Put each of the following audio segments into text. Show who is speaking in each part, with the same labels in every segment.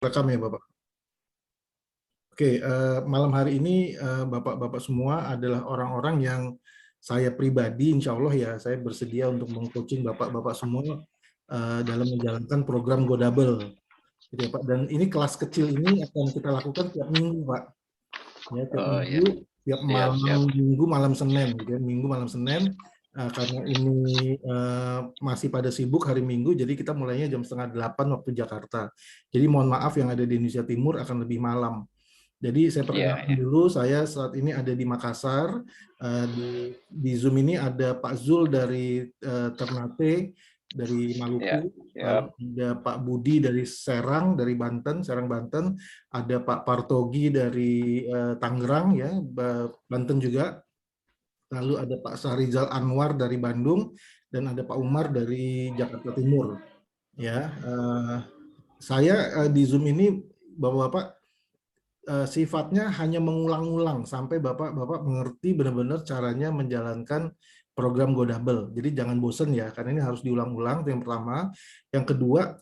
Speaker 1: Rekam ya Bapak. Oke, malam hari ini Bapak-Bapak semua adalah orang-orang yang saya pribadi, insya Allah ya, saya bersedia untuk mengcoaching Bapak-Bapak semua dalam menjalankan program GoDouble. Gitu ya, Pak. Dan ini kelas kecil ini akan kita lakukan tiap minggu, Pak. Ya, tiap
Speaker 2: Oh iya,
Speaker 1: minggu, tiap
Speaker 2: siap, siap.
Speaker 1: malam minggu, malam Senin, gitu ya. Minggu malam Senin, karena ini masih pada sibuk hari Minggu, jadi kita mulainya jam 7:30 waktu Jakarta. Jadi mohon maaf yang ada di Indonesia Timur akan lebih malam. Jadi saya
Speaker 2: Iya,
Speaker 1: perkenalkan
Speaker 2: iya.
Speaker 1: dulu, saya saat ini ada di Makassar. Di Zoom ini ada Pak Zul dari Ternate, dari
Speaker 2: Iya,
Speaker 1: Maluku,
Speaker 2: siap.
Speaker 1: lalu ada Pak Budi dari Serang, dari Banten, Serang Banten, ada Pak Partogi dari Tangerang, ya, Banten juga, lalu ada Pak Sahrizal Anwar dari Bandung, dan ada Pak Umar dari Jakarta Timur. Ya, saya di Zoom ini, Bapak-bapak, sifatnya hanya mengulang-ulang sampai Bapak-bapak mengerti benar-benar caranya menjalankan program GoDouble. Jadi jangan bosen ya, karena ini harus diulang-ulang, itu yang pertama. Yang kedua,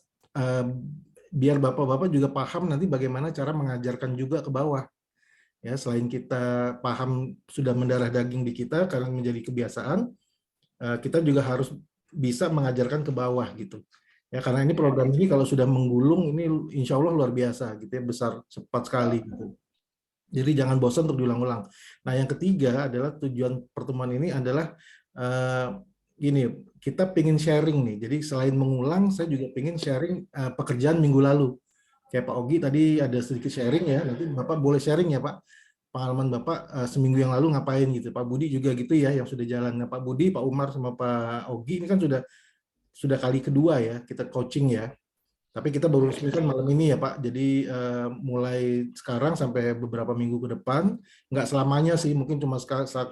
Speaker 1: biar Bapak-bapak juga paham nanti bagaimana cara mengajarkan juga ke bawah. Ya, selain kita paham sudah mendarah daging di kita karena menjadi kebiasaan, kita juga harus bisa mengajarkan ke bawah gitu. Ya, karena ini program ini kalau sudah menggulung ini insya Allah luar biasa gitu ya, besar cepat sekali gitu. Jadi jangan bosan untuk diulang-ulang. Nah, yang ketiga adalah tujuan pertemuan ini adalah gini, kita pengen sharing nih. Jadi selain mengulang, saya juga pengen sharing pekerjaan minggu lalu. Kayak Pak Ogi tadi ada sedikit sharing ya. Nanti Bapak boleh sharing ya Pak, pengalaman Bapak seminggu yang lalu ngapain gitu. Pak Budi juga gitu ya, yang sudah jalan. Nah, Pak Budi, Pak Umar sama Pak Ogi ini kan sudah kali kedua ya kita coaching ya. Tapi kita baru resmikan malam ini ya Pak. Jadi mulai sekarang sampai beberapa minggu ke depan, nggak selamanya sih, mungkin cuma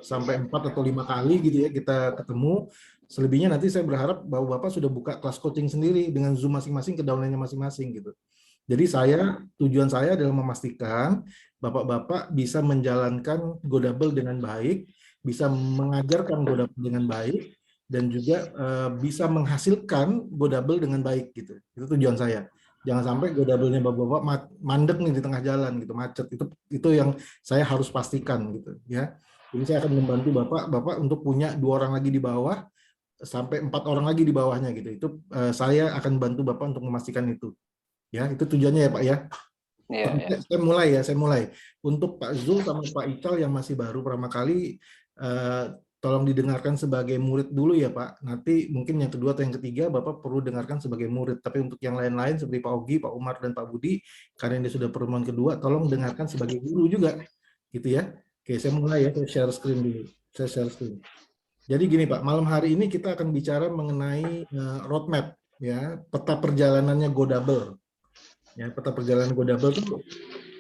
Speaker 1: sampai 4 atau 5 kali gitu ya kita ketemu. Selebihnya nanti saya berharap bahwa Bapak sudah buka kelas coaching sendiri dengan Zoom masing-masing, kedaulatannya masing-masing gitu. Jadi tujuan saya adalah memastikan Bapak-bapak bisa menjalankan GoDouble dengan baik, bisa mengajarkan GoDouble dengan baik, dan juga bisa menghasilkan GoDouble dengan baik gitu. Itu tujuan saya. Jangan sampai GoDouble-nya Bapak-bapak mandek nih di tengah jalan gitu, macet. Itu yang saya harus pastikan gitu ya. Jadi saya akan membantu Bapak untuk punya 2 orang lagi di bawah sampai 4 orang lagi di bawahnya gitu. Itu saya akan bantu Bapak untuk memastikan itu. Ya, itu tujuannya ya Pak ya.
Speaker 2: Iya,
Speaker 1: Oke,
Speaker 2: iya.
Speaker 1: saya mulai. Untuk Pak Zul sama Pak Ical yang masih baru pertama kali, tolong didengarkan sebagai murid dulu ya Pak. Nanti mungkin yang kedua atau yang ketiga Bapak perlu dengarkan sebagai murid. Tapi untuk yang lain-lain seperti Pak Ogi, Pak Umar, dan Pak Budi, karena ini sudah pertemuan kedua, tolong dengarkan sebagai guru juga. Gitu ya. Oke, saya mulai ya. Saya share screen dulu. Saya share screen. Jadi gini Pak, malam hari ini kita akan bicara mengenai roadmap, ya, peta perjalanannya GoDouble. Ya, peta perjalanan GoDouble itu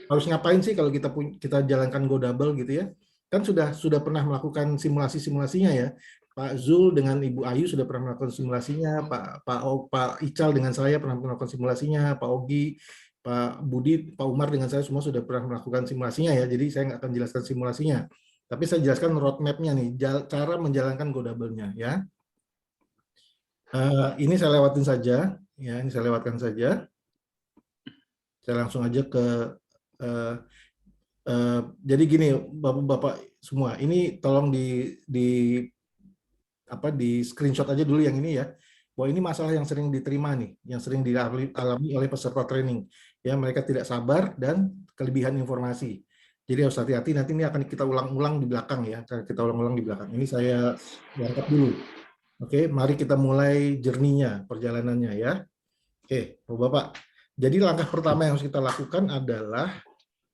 Speaker 1: harus ngapain sih kalau kita jalankan GoDouble gitu ya? Kan sudah pernah melakukan simulasinya ya. Pak Zul dengan Ibu Ayu sudah pernah melakukan simulasinya, Pak Ical dengan saya pernah melakukan simulasinya, Pak Ogi, Pak Budi, Pak Umar dengan saya semua sudah pernah melakukan simulasinya ya. Jadi saya nggak akan jelaskan simulasinya. Tapi saya jelaskan roadmap-nya nih, cara menjalankan GoDouble-nya ya. Ini saya lewatin saja, ya. Ini saya lewatkan saja. Saya langsung aja ke jadi gini Bapak-bapak semua, ini tolong di screenshot aja dulu yang ini ya. Bahwa ini masalah yang sering diterima nih, yang sering dialami oleh peserta training. Ya, mereka tidak sabar dan kelebihan informasi. Jadi harus hati-hati, nanti ini akan kita ulang-ulang di belakang ya. Kita ulang-ulang di belakang. Ini saya angkat dulu. Oke, mari kita mulai journey-nya, perjalanannya ya. Oke, Bapak. Jadi langkah pertama yang harus kita lakukan adalah,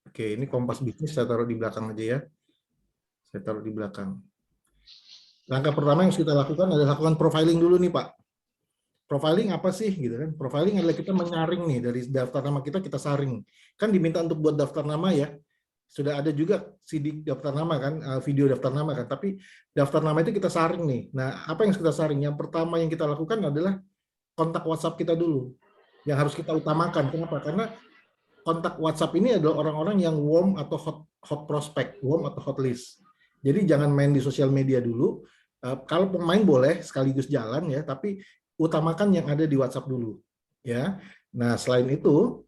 Speaker 1: oke, ini Kompas Bisnis saya taruh di belakang aja ya. Saya taruh di belakang. Langkah pertama yang harus kita lakukan adalah lakukan profiling dulu nih Pak. Profiling apa sih gitu kan? Profiling adalah kita menyaring nih dari daftar nama kita saring. Kan diminta untuk buat daftar nama ya. Sudah ada juga CD daftar nama kan, video daftar nama kan. Tapi daftar nama itu kita saring nih. Nah, apa yang harus kita saring? Yang pertama yang kita lakukan adalah kontak WhatsApp kita dulu. Yang harus kita utamakan. Kenapa? Karena kontak WhatsApp ini adalah orang-orang yang warm atau hot prospect, warm atau hot list. Jadi jangan main di sosial media dulu. Kalau pemain boleh sekaligus jalan ya, tapi utamakan yang ada di WhatsApp dulu. Ya. Nah, selain itu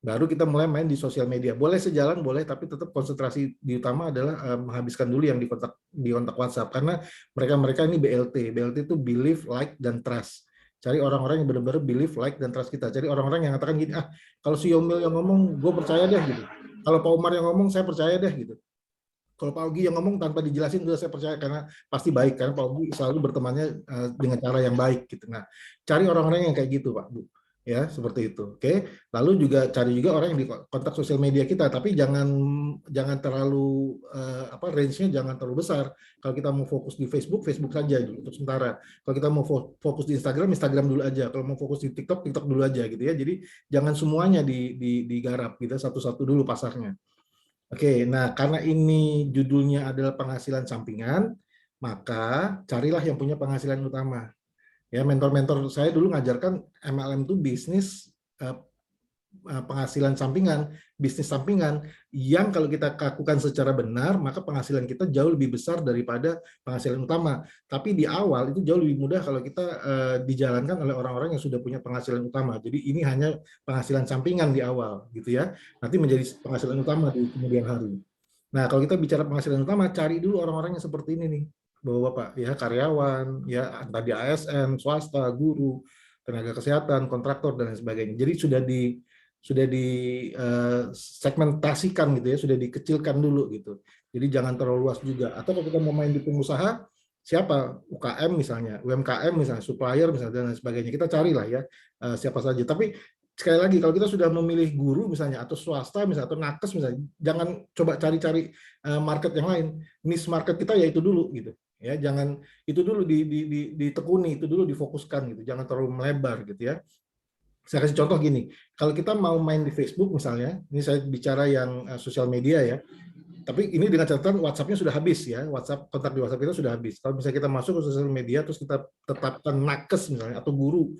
Speaker 1: Baru kita mulai main di sosial media. Boleh sejalan, boleh, tapi tetap konsentrasi di utama adalah menghabiskan dulu yang di kontak WhatsApp. Karena mereka ini BLT. BLT itu believe, like, dan trust. Cari orang-orang yang benar-benar believe, like, dan trust kita. Cari orang-orang yang katakan gini, kalau si Yomil yang ngomong, gue percaya deh gitu. Kalau Pak Umar yang ngomong, saya percaya deh gitu. Kalau Pak Ogi yang ngomong tanpa dijelasin sudah saya percaya karena pasti baik, karena Pak Ogi selalu bertemannya dengan cara yang baik gitu. Nah, cari orang-orang yang kayak gitu, Pak Bu. Ya, seperti itu. Oke. Lalu juga cari juga orang yang di kontak sosial media kita, tapi jangan terlalu range-nya jangan terlalu besar. Kalau kita mau fokus di Facebook, Facebook saja dulu untuk sementara. Kalau kita mau fokus di Instagram, Instagram dulu aja. Kalau mau fokus di TikTok, TikTok dulu aja gitu ya. Jadi jangan semuanya digarap gitu, satu-satu dulu pasarnya. Oke, nah karena ini judulnya adalah penghasilan sampingan, maka carilah yang punya penghasilan utama. Ya, mentor-mentor saya dulu ngajarkan MLM itu bisnis eh, penghasilan sampingan, bisnis sampingan yang kalau kita lakukan secara benar, maka penghasilan kita jauh lebih besar daripada penghasilan utama. Tapi di awal itu jauh lebih mudah kalau kita dijalankan oleh orang-orang yang sudah punya penghasilan utama. Jadi ini hanya penghasilan sampingan di awal, gitu ya. Nanti menjadi penghasilan utama di kemudian hari. Nah, kalau kita bicara penghasilan utama, cari dulu orang-orang yang seperti ini nih, Bapak-bapak, ya karyawan, ya entah di ASN, swasta, guru, tenaga kesehatan, kontraktor dan lain sebagainya. Jadi sudah di segmentasikan gitu ya, sudah dikecilkan dulu gitu. Jadi jangan terlalu luas juga. Atau kalau kita mau main di pengusaha, siapa UKM misalnya, UMKM misalnya, supplier misalnya dan lain sebagainya. Kita carilah ya siapa saja. Tapi sekali lagi kalau kita sudah memilih guru misalnya atau swasta misalnya atau nakes misalnya, jangan coba cari-cari market yang lain. Niche market kita ya itu dulu gitu. Ya, jangan itu dulu ditekuni, itu dulu difokuskan gitu. Jangan terlalu melebar gitu ya. Saya kasih contoh gini, kalau kita mau main di Facebook misalnya, ini saya bicara yang sosial media ya, tapi ini dengan catatan WhatsApp-nya sudah habis ya, kontak di WhatsApp kita sudah habis. Kalau misalnya kita masuk ke sosial media, terus kita tetapkan nakes misalnya, atau guru,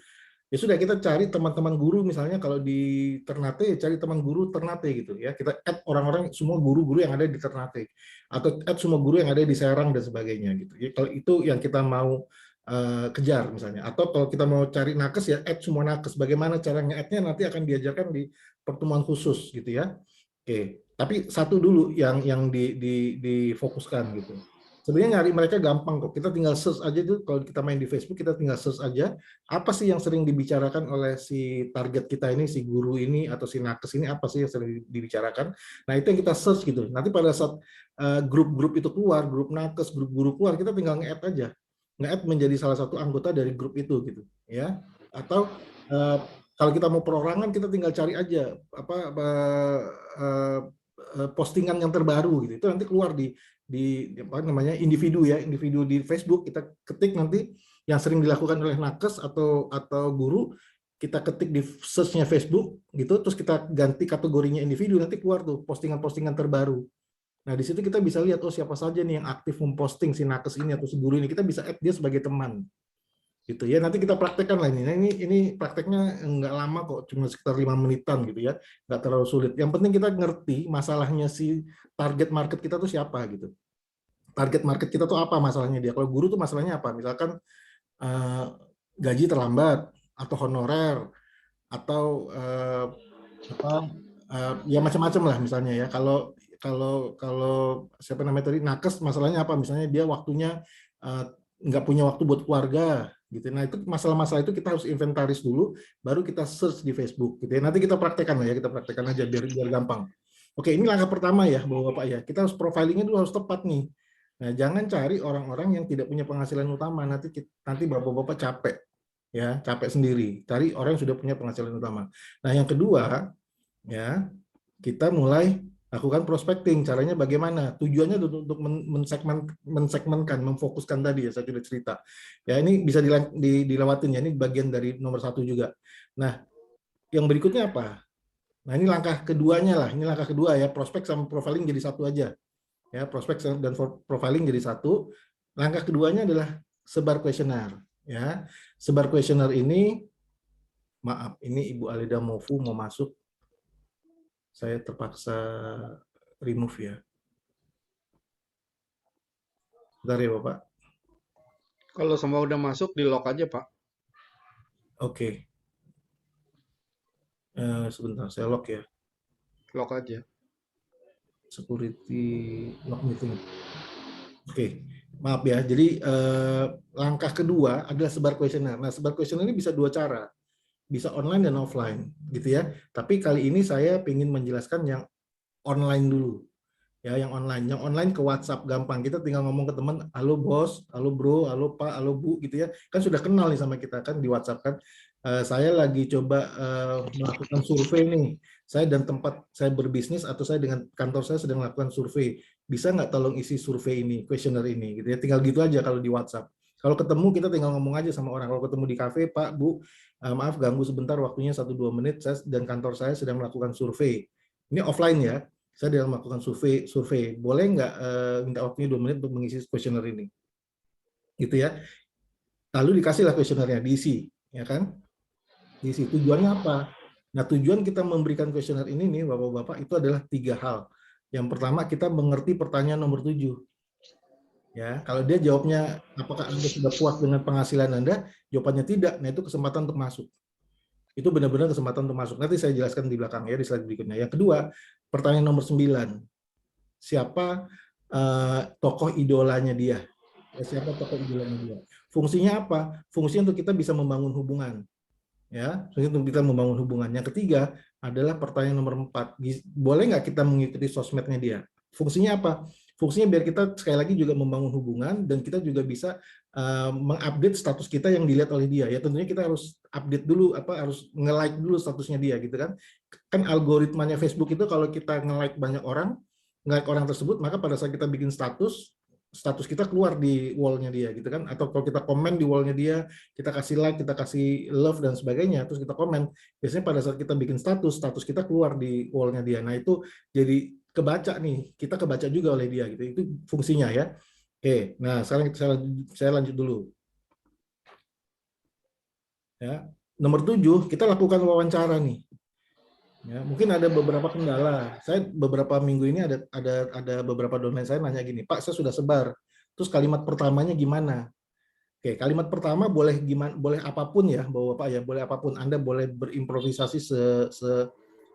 Speaker 1: ya sudah kita cari teman-teman guru misalnya kalau di Ternate, cari teman guru Ternate gitu ya, kita add orang-orang semua guru-guru yang ada di Ternate, atau add semua guru yang ada di Serang dan sebagainya gitu. Ya, kalau itu yang kita mau kejar misalnya, atau kalau kita mau cari nakes ya add semua nakes. Bagaimana cara nge-add-nya nanti akan diajarkan di pertemuan khusus gitu ya. Oke, tapi satu dulu yang difokuskan gitu. Sebenarnya nyari mereka gampang kok. Kita tinggal search aja tuh, kalau kita main di Facebook kita tinggal search aja apa sih yang sering dibicarakan oleh si target kita ini, si guru ini atau si nakes ini, apa sih yang sering dibicarakan. Nah, itu yang kita search gitu. Nanti pada saat grup-grup itu keluar, grup nakes, grup guru keluar, kita tinggal nge-add aja. Nge-add menjadi salah satu anggota dari grup itu gitu, ya. Atau kalau kita mau perorangan kita tinggal cari aja postingan yang terbaru gitu. Itu nanti keluar di apa namanya individu ya, individu di Facebook, kita ketik nanti yang sering dilakukan oleh nakes atau guru, kita ketik di search-nya Facebook gitu, terus kita ganti kategorinya individu, nanti keluar tuh postingan-postingan terbaru. Nah, di situ kita bisa lihat oh siapa saja nih yang aktif memposting si nakes ini atau si guru ini, kita bisa add dia sebagai teman gitu ya. Nanti kita praktekkan lah ini. Nah, ini prakteknya nggak lama kok, cuma sekitar 5 menitan gitu ya, nggak terlalu sulit. Yang penting kita ngerti masalahnya si target market kita tuh siapa gitu. Target market kita tuh apa masalahnya dia. Kalau guru tuh masalahnya apa? Misalkan eh, gaji terlambat atau honorer atau apa ya macam-macam lah misalnya ya. Kalau kalau kalau siapa namanya tadi nakes masalahnya apa? Misalnya dia waktunya eh, nggak punya waktu buat keluarga gitu. Nah, itu masalah-masalah itu kita harus inventaris dulu, baru kita search di Facebook gitu ya. Nanti kita praktekkan lah ya, kita praktekkan aja biar gampang. Oke, ini langkah pertama ya, Bapak ya. Kita harus profilingnya dulu harus tepat nih. Nah, jangan cari orang-orang yang tidak punya penghasilan utama, nanti Bapak-bapak capek ya, capek sendiri. Cari orang yang sudah punya penghasilan utama. Nah, yang kedua ya, kita mulai lakukan prospecting. Caranya bagaimana? Tujuannya untuk mensegmentkan, memfokuskan tadi ya saya sudah cerita. Ya, ini bisa dilewatin ya. Ini bagian dari nomor 1 juga. Nah, yang berikutnya apa? Nah, ini langkah keduanya lah. Ini langkah kedua ya. Prospek sama profiling jadi satu aja. Ya, prospek dan profiling jadi satu. Langkah keduanya adalah sebar kuesioner. Ya, sebar kuesioner ini, maaf, ini Ibu Alida Mofu mau masuk. Saya terpaksa remove ya. Bentar ya Bapak.
Speaker 2: Kalau semua udah masuk, di lock aja, Pak.
Speaker 1: Oke. Sebentar, saya lock ya.
Speaker 2: lock aja.
Speaker 1: Security lock meeting. Oke, maaf ya. Jadi langkah kedua adalah sebar kuesioner. Nah, sebar kuesioner ini bisa dua cara, bisa online dan offline, gitu ya. Tapi kali ini saya ingin menjelaskan yang online dulu. Ya, yang online. Yang online ke WhatsApp gampang. Kita tinggal ngomong ke teman, halo bos, halo bro, halo pak, halo bu, gitu ya. Kan sudah kenal nih sama kita kan di WhatsApp kan. Saya lagi coba melakukan survei nih. Saya dan tempat saya berbisnis atau saya dengan kantor saya sedang melakukan survei. Bisa nggak tolong isi survei ini, kuesioner ini, gitu ya. Tinggal gitu aja kalau di WhatsApp. Kalau ketemu kita tinggal ngomong aja sama orang. Kalau ketemu di kafe, Pak, Bu, maaf ganggu sebentar waktunya 1-2 menit. Saya dan kantor saya sedang melakukan survei. Ini offline ya. Saya sedang melakukan survei. Boleh nggak minta waktunya 2 menit untuk mengisi kuesioner ini, gitu ya. Lalu dikasihlah kuesionernya, diisi, ya kan? Diisi. Tujuannya apa? Nah, tujuan kita memberikan kuesioner ini nih, Bapak-bapak, itu adalah 3 hal. Yang pertama, kita mengerti pertanyaan nomor 7. Ya, kalau dia jawabnya, apakah Anda sudah puas dengan penghasilan Anda? Jawabannya tidak. Nah, itu kesempatan untuk masuk. Itu benar-benar kesempatan untuk masuk. Nanti saya jelaskan di belakang ya, di slide berikutnya. Yang kedua, pertanyaan nomor 9. Siapa tokoh idolanya dia? Siapa tokoh idolanya dia? Fungsinya apa? Fungsinya untuk kita bisa membangun hubungan. Ya, untuk kita membangun hubungan. Yang ketiga adalah pertanyaan nomor 4. Boleh nggak kita mengikuti sosmednya dia? Fungsinya apa? Fungsinya biar kita sekali lagi juga membangun hubungan dan kita juga bisa mengupdate status kita yang dilihat oleh dia. Ya tentunya kita harus update dulu, harus nge-like dulu statusnya dia gitu kan. Kan algoritmanya Facebook itu kalau kita nge-like banyak orang, nge-like orang tersebut, maka pada saat kita bikin status kita keluar di wall-nya dia gitu kan, atau kalau kita komen di wall-nya dia, kita kasih like, kita kasih love dan sebagainya, terus kita komen, biasanya pada saat kita bikin status kita keluar di wall-nya dia. Nah itu jadi kebaca nih, kita kebaca juga oleh dia gitu, itu fungsinya ya. Oke, nah sekarang saya lanjut dulu ya. Nomor 7, kita lakukan wawancara nih. Ya, mungkin ada beberapa kendala. Saya beberapa minggu ini ada beberapa domain saya nanya gini, Pak, saya sudah sebar. Terus kalimat pertamanya gimana? Oke, kalimat pertama boleh gimana? Boleh apapun ya, Bapak ya, boleh apapun. Anda boleh berimprovisasi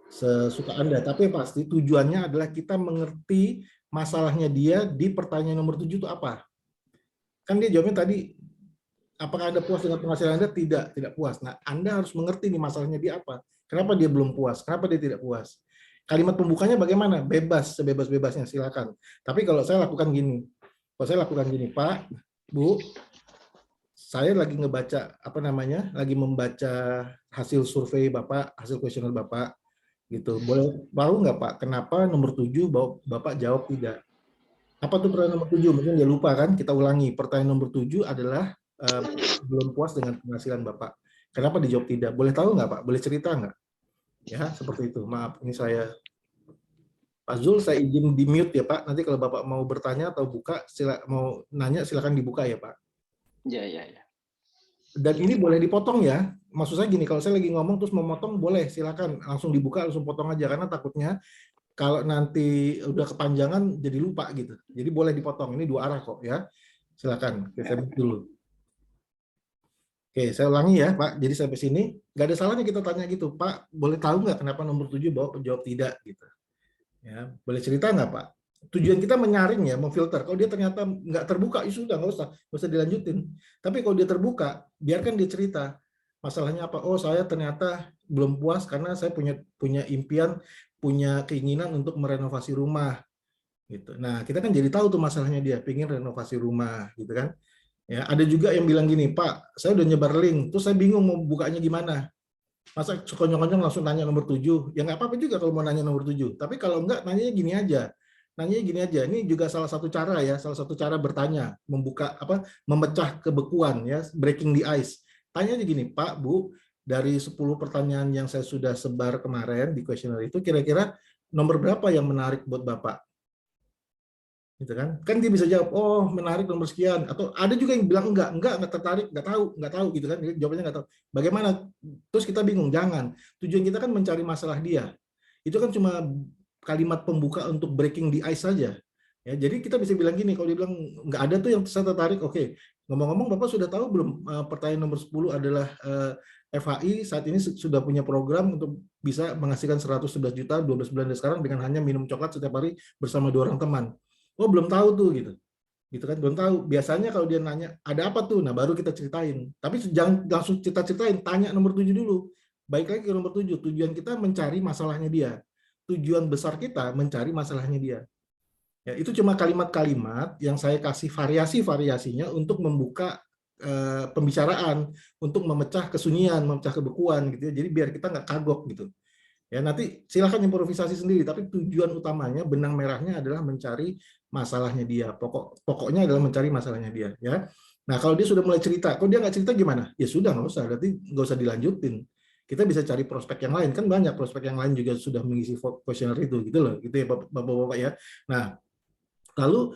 Speaker 1: sesuka Anda. Tapi pasti tujuannya adalah kita mengerti masalahnya dia di pertanyaan nomor 7 itu apa. Kan dia jawabnya tadi, apakah Anda puas dengan penghasilan Anda? Tidak puas. Nah, Anda harus mengerti nih masalahnya dia apa. Kenapa dia belum puas? Kenapa dia tidak puas? Kalimat pembukanya bagaimana? Bebas, sebebas-bebasnya, silakan. Tapi kalau saya lakukan gini, Pak, Bu, saya lagi ngebaca lagi membaca hasil survei Bapak, hasil kuesioner Bapak, gitu. Boleh tahu nggak Pak, kenapa nomor 7 Bapak jawab tidak? Apa tuh pertanyaan nomor 7? Mungkin dia lupa kan? Kita ulangi. Pertanyaan nomor 7 adalah belum puas dengan penghasilan Bapak. Kenapa dijawab tidak? Boleh tahu nggak Pak? Boleh cerita nggak? Ya, seperti itu. Maaf, ini saya Pak Zul, saya izin di mute ya Pak. Nanti kalau Bapak mau bertanya atau mau nanya silakan dibuka ya Pak.
Speaker 3: Ya, ya, ya.
Speaker 1: Dan ini boleh dipotong ya. Maksud saya gini, kalau saya lagi ngomong terus mau motong boleh, silakan langsung dibuka, langsung potong aja karena takutnya kalau nanti udah kepanjangan jadi lupa gitu. Jadi boleh dipotong. Ini 2 arah kok ya. Silakan. Oke, saya dulu. Oke, saya ulangi ya, Pak. Jadi sampai sini nggak ada salahnya kita tanya gitu, Pak. Boleh tahu nggak kenapa nomor 7 jawab tidak gitu. Ya, boleh cerita nggak Pak? Tujuan kita menyaring ya, memfilter. Kalau dia ternyata nggak terbuka, ya sudah nggak usah dilanjutin. Tapi kalau dia terbuka, biarkan dia cerita. Masalahnya apa? Oh, saya ternyata belum puas karena saya punya impian, punya keinginan untuk merenovasi rumah. Gitu. Nah, kita kan jadi tahu tuh masalahnya dia, pengen renovasi rumah, gitu kan? Ya, ada juga yang bilang gini, Pak, saya udah nyebar link, terus saya bingung mau bukanya gimana. Masa sekonyong-konyong langsung nanya nomor 7? Ya nggak apa-apa juga kalau mau nanya nomor 7. Tapi kalau enggak, nanyanya gini aja. Nanyanya gini aja. Ini juga salah satu cara ya, salah satu cara bertanya, memecah kebekuan ya, breaking the ice. Tanya aja gini, Pak, Bu, dari 10 pertanyaan yang saya sudah sebar kemarin di kuesioner itu, kira-kira nomor berapa yang menarik buat Bapak? Gitu kan dia bisa jawab, oh menarik nomor sekian, atau ada juga yang bilang enggak tertarik, nggak tahu gitu kan, jawabannya nggak tahu. Bagaimana? Terus kita bingung. Jangan, tujuan kita kan mencari masalah dia. Itu kan cuma kalimat pembuka untuk breaking the ice saja ya. Jadi kita bisa bilang gini, kalau dia bilang nggak ada tuh yang saya tertarik, oke, ngomong-ngomong Bapak sudah tahu belum pertanyaan nomor 10 adalah FHI saat ini sudah punya program untuk bisa menghasilkan 111 juta 12 bulan dari sekarang dengan hanya minum coklat setiap hari bersama 2 orang teman. Oh, belum tahu tuh gitu. Gitu kan, belum tahu. Biasanya kalau dia nanya, ada apa tuh? Nah, baru kita ceritain. Tapi jangan langsung kita ceritain, tanya nomor 7 dulu. Baik lagi ke nomor 7, tujuan kita mencari masalahnya dia. Tujuan besar kita mencari masalahnya dia. Ya, itu cuma kalimat-kalimat yang saya kasih variasi-variasinya untuk membuka pembicaraan, untuk memecah kesunyian, memecah kebekuan gitu ya. Jadi biar kita nggak kagok gitu. Ya, nanti silakan improvisasi sendiri, tapi tujuan utamanya, benang merahnya adalah mencari masalahnya dia. Pokoknya adalah mencari masalahnya dia. Ya. Nah, kalau dia sudah mulai cerita, kalau dia nggak cerita gimana? Ya sudah, nggak usah. Berarti nggak usah dilanjutin. Kita bisa cari prospek yang lain, kan banyak prospek yang lain juga sudah mengisi kuesioner itu, gitu loh, gitu ya bapak-bapak ya. Nah, lalu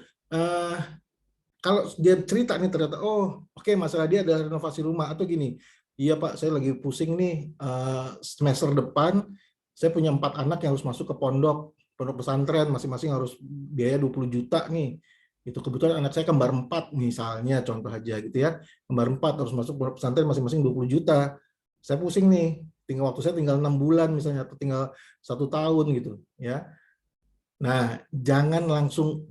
Speaker 1: kalau dia cerita nih ternyata, oh oke, masalah dia adalah renovasi rumah atau gini, iya Pak, saya lagi pusing nih, semester depan saya punya 4 anak yang harus masuk ke pondok pesantren, masing-masing harus biaya 20 juta nih. Itu kebetulan anak saya kembar 4 misalnya, contoh aja gitu ya, kembar 4 harus masuk pondok pesantren masing-masing 20 juta. Saya pusing nih, tinggal waktu saya tinggal 6 bulan misalnya, atau tinggal 1 tahun gitu ya. Nah, jangan langsung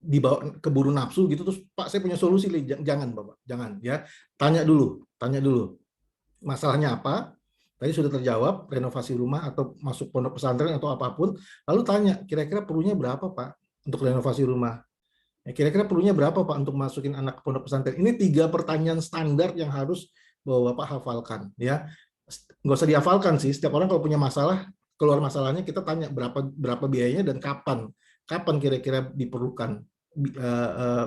Speaker 1: dibawa keburu nafsu gitu terus Pak saya punya solusi, jangan Bapak, jangan ya. Tanya dulu masalahnya apa. Tadi sudah terjawab, renovasi rumah atau masuk pondok pesantren atau apapun, lalu tanya kira-kira perlunya berapa Pak untuk renovasi rumah, ya, kira-kira perlunya berapa Pak untuk masukin anak ke pondok pesantren. Ini 3 pertanyaan standar yang harus Bapak hafalkan ya. Nggak usah dihafalkan sih, setiap orang kalau punya masalah, keluar masalahnya, kita tanya berapa biayanya dan kapan kira-kira diperlukan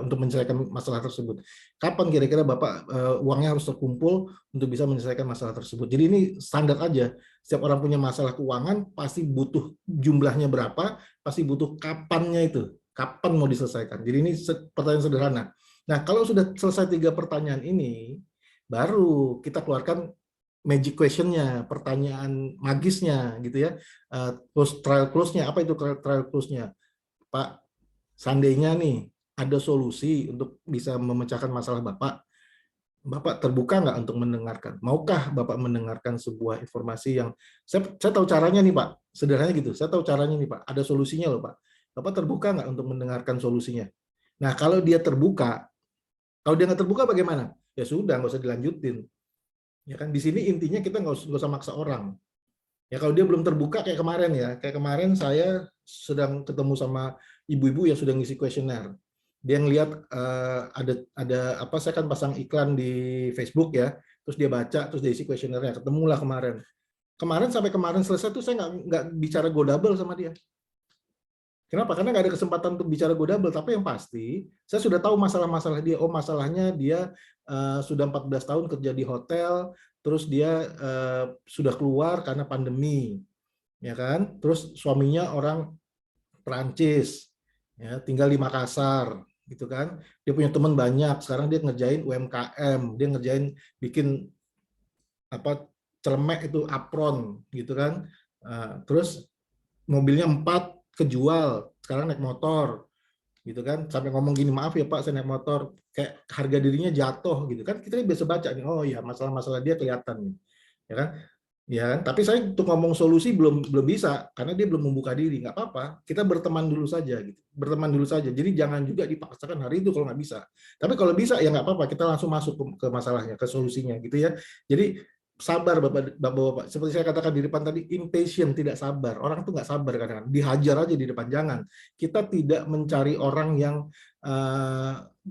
Speaker 1: untuk menyelesaikan masalah tersebut. Kapan kira-kira Bapak uangnya harus terkumpul untuk bisa menyelesaikan masalah tersebut. Jadi ini standar aja. Setiap orang punya masalah keuangan pasti butuh jumlahnya berapa, pasti butuh kapannya itu. Kapan mau diselesaikan. Jadi ini pertanyaan sederhana. Nah, kalau sudah selesai 3 pertanyaan ini, baru kita keluarkan magic question-nya, pertanyaan magisnya gitu ya. Terus trial close-nya, apa itu trial close-nya? Pak, seandainya nih ada solusi untuk bisa memecahkan masalah Bapak, Bapak terbuka nggak untuk mendengarkan? Maukah Bapak mendengarkan sebuah informasi yang saya tahu caranya nih Pak, sederhananya gitu, saya tahu caranya nih Pak, ada solusinya loh Pak. Bapak terbuka nggak untuk mendengarkan solusinya? Nah, kalau dia terbuka, kalau dia nggak terbuka bagaimana? Ya sudah, nggak usah dilanjutin. Ya kan, di sini intinya kita nggak usah maksa orang. Ya kalau dia belum terbuka kayak kemarin ya, kayak kemarin saya sedang ketemu sama ibu-ibu yang sudah ngisi kuesioner. Dia ngelihat ada apa, saya kan pasang iklan di Facebook ya, terus dia baca, terus dia isi kuesionernya, ketemulah kemarin. Kemarin sampai kemarin selesai tuh saya nggak bicara go double sama dia. Kenapa? Karena nggak ada kesempatan untuk bicara go double, tapi yang pasti saya sudah tahu masalah-masalah dia. Oh, masalahnya dia sudah 14 tahun kerja di hotel, terus dia sudah keluar karena pandemi, ya kan? Terus suaminya orang Perancis, ya, tinggal di Makassar, gitu kan? Dia punya teman banyak. Sekarang dia ngerjain UMKM, dia ngerjain bikin apa, celemek itu apron, gitu kan? Terus mobilnya 4 kejual, sekarang naik motor, gitu kan, sampai ngomong gini, maaf ya Pak saya naik motor, kayak harga dirinya jatuh gitu kan, kita biasa baca nih, oh ya masalah-masalah dia kelihatan nih, ya kan, ya kan. Tapi saya untuk ngomong solusi belum bisa karena dia belum membuka diri. Nggak apa-apa, kita berteman dulu saja gitu, berteman dulu saja. Jadi jangan juga dipaksakan hari itu kalau nggak bisa. Tapi kalau bisa ya nggak apa-apa, kita langsung masuk ke masalahnya, ke solusinya gitu ya. Jadi sabar bapak-bapak, seperti saya katakan di depan tadi, impatient, tidak sabar. Orang tuh nggak sabar kadang-kadang, dihajar aja di depan. Jangan, kita tidak mencari orang yang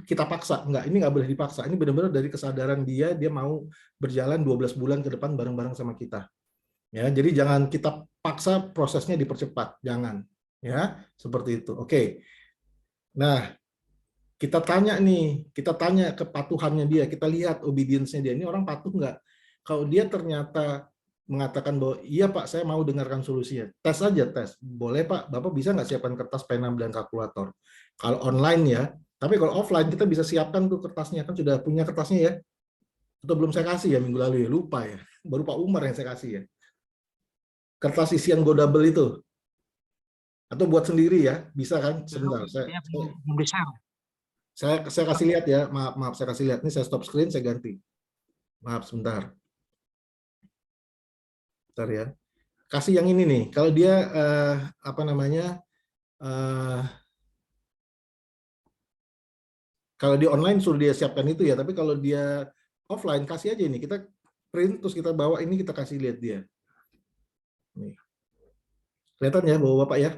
Speaker 1: kita paksa, ini nggak boleh dipaksa. Ini benar-benar dari kesadaran dia mau berjalan 12 bulan ke depan bareng-bareng sama kita. Ya, jadi jangan kita paksa prosesnya dipercepat, jangan. Ya, seperti itu. Oke. Nah, kita tanya kepatuhannya dia, kita lihat obedience-nya dia. Ini orang patuh nggak? Kalau dia ternyata mengatakan bahwa iya Pak, saya mau dengarkan solusinya, tes aja, tes. Boleh Pak, Bapak bisa nggak siapkan kertas, pena, dan kalkulator? Kalau online ya, tapi kalau offline kita bisa siapkan tuh kertasnya, kan sudah punya kertasnya ya? Atau belum saya kasih ya minggu lalu ya, lupa ya. Baru Pak Umar yang saya kasih ya. Kertas isian go double itu. Atau buat sendiri ya, bisa kan? Sebentar, saya kasih lihat ya, maaf saya kasih lihat, ini saya stop screen, saya ganti. Maaf sebentar. Bentar ya. Kasih yang ini nih. Kalau dia apa namanya? eh, Kalau di online suruh dia siapkan itu ya, tapi kalau dia offline kasih aja ini. Kita print terus kita bawa ini kita kasih lihat dia. Nih. Kelihatan ya bawa Bapak ya?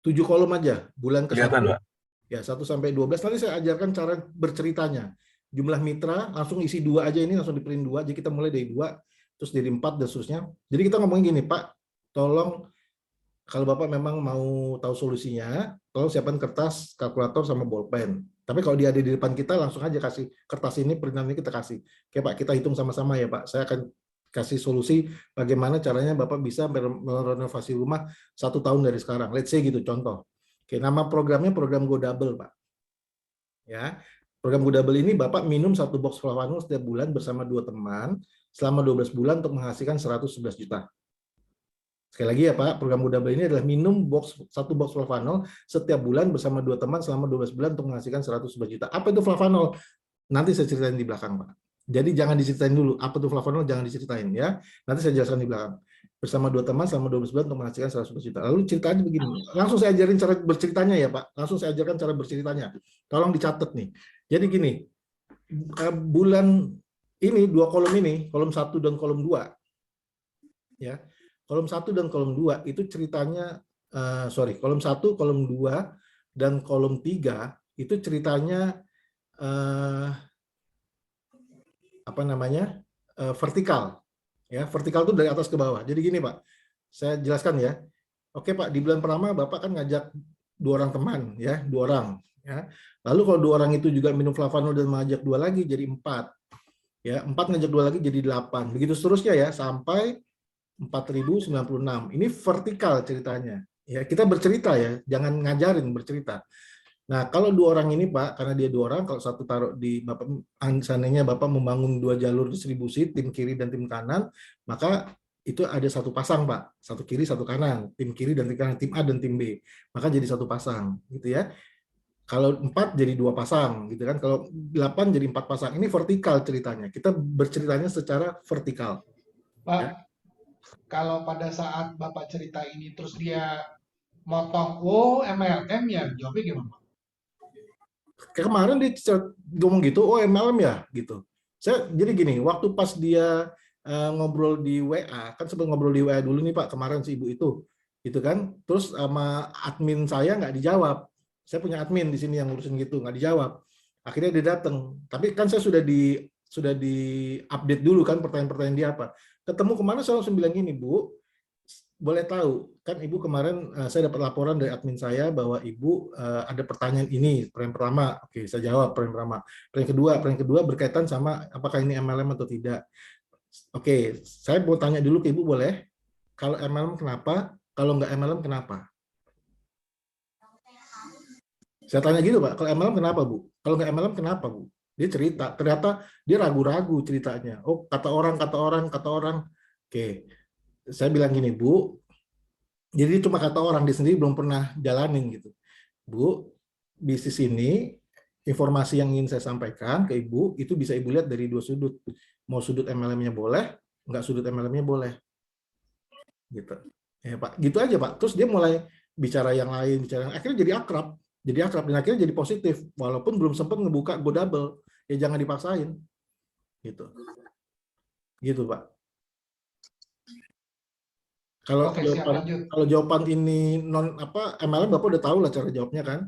Speaker 1: 7 kolom aja, bulan ke
Speaker 3: Kelihatan,
Speaker 1: 1
Speaker 3: Pak.
Speaker 1: ya 1 sampai 12. Nanti saya ajarkan cara berceritanya. Jumlah mitra langsung isi 2 aja, ini langsung di print 2. Jadi kita mulai dari 2 terus dari 4 dan seterusnya. Jadi kita ngomongin gini, Pak, tolong kalau Bapak memang mau tahu solusinya, tolong siapkan kertas, kalkulator, sama bolpen. Tapi kalau dia ada di depan kita, langsung aja kasih kertas ini, perintan ini kita kasih. Oke Pak, kita hitung sama-sama ya Pak. Saya akan kasih solusi bagaimana caranya Bapak bisa merenovasi rumah 1 tahun dari sekarang. Let's say gitu, contoh. Oke, nama programnya program Go Double Pak. Ya, program Go Double ini Bapak minum 1 box Flavanol setiap bulan bersama 2 teman selama 12 bulan untuk menghasilkan 111 juta. Sekali lagi ya Pak, program Go Double ini adalah minum 1 box Flavanol setiap bulan bersama 2 teman selama 12 bulan untuk menghasilkan 111 juta. Apa itu Flavanol? Nanti saya ceritain di belakang Pak. Jadi jangan diceritain dulu, apa itu Flavanol jangan diceritain ya. Nanti saya jelaskan di belakang. Bersama 2 teman selama 12 bulan untuk menghasilkan 111 juta. Lalu ceritanya begini. Langsung saya ajarin cara berceritanya ya Pak. Langsung saya ajarkan cara berceritanya. Tolong dicatat nih. Jadi gini, bulan ini 2 kolom ini, kolom 1 dan kolom 2 ya. Kolom 1 dan kolom 2 itu ceritanya, kolom 1, kolom 2, dan kolom 3 itu ceritanya apa namanya? Vertikal. Ya, vertikal itu dari atas ke bawah. Jadi gini, Pak. Saya jelaskan ya. Oke, Pak, di bulan pertama Bapak kan ngajak 2 orang teman ya, 2 orang ya. Lalu kalau 2 orang itu juga minum Flavanol dan mengajak 2 lagi jadi 4. Ya, 4 ngajak 2 lagi jadi 8. Begitu seterusnya ya sampai 4096. Ini vertikal ceritanya. Ya, kita bercerita ya, jangan ngajarin, bercerita. Nah, kalau 2 orang ini Pak, karena dia 2 orang, kalau satu taruh di Bapak, seandainya Bapak membangun 2 jalur distribusi, tim kiri dan tim kanan, maka itu ada 1 pasang Pak, 1 kiri 1 kanan, tim kiri dan tim kanan, tim A dan tim B, maka jadi 1 pasang, gitu ya. Kalau 4 jadi 2 pasang, gitu kan. Kalau 8 jadi 4 pasang. Ini vertikal ceritanya. Kita berceritanya secara vertikal.
Speaker 4: Pak,
Speaker 1: Ya.
Speaker 4: kalau pada saat Bapak cerita ini terus dia motong, oh MLM ya, jawabnya gimana?
Speaker 1: Kayak kemarin dia ngomong gitu, oh MLM ya, gitu. Saya jadi gini, waktu pas dia ngobrol di WA, kan sempat ngobrol di WA dulu nih Pak, kemarin si ibu itu kan, terus sama admin saya nggak dijawab. Saya punya admin di sini yang ngurusin gitu, nggak dijawab. Akhirnya dia datang, tapi kan saya sudah di update dulu kan pertanyaan-pertanyaan dia apa. Ketemu kemana saya langsung bilang gini, Bu, boleh tahu kan Ibu kemarin saya dapat laporan dari admin saya bahwa Ibu ada pertanyaan ini, pertanyaan pertama, oke saya jawab pertanyaan pertama, pertanyaan kedua berkaitan sama apakah ini MLM atau tidak. Oke, saya mau tanya dulu ke Ibu boleh, kalau MLM kenapa, kalau nggak MLM kenapa? Saya tanya gitu Pak, kalau MLM kenapa Bu? Kalau nggak MLM kenapa Bu? Dia cerita, ternyata dia ragu-ragu ceritanya. Oh kata orang, oke. Saya bilang gini Bu, jadi cuma kata orang, dia sendiri belum pernah jalanin gitu. Bu, bisnis ini, informasi yang ingin saya sampaikan ke Ibu, itu bisa Ibu lihat dari 2 sudut. Mau sudut MLM-nya boleh, nggak sudut MLM-nya boleh. Gitu. Ya Pak, gitu aja Pak. Terus dia mulai bicara yang lain, akhirnya jadi akrab. Dan akhirnya jadi positif. Walaupun belum sempat ngebuka Go Double. Ya jangan dipaksain. Gitu. Gitu Pak. Kalau
Speaker 4: Oke, siap, lanjut.
Speaker 1: jawaban ini non apa MLM Bapak udah tahu lah cara jawabnya kan,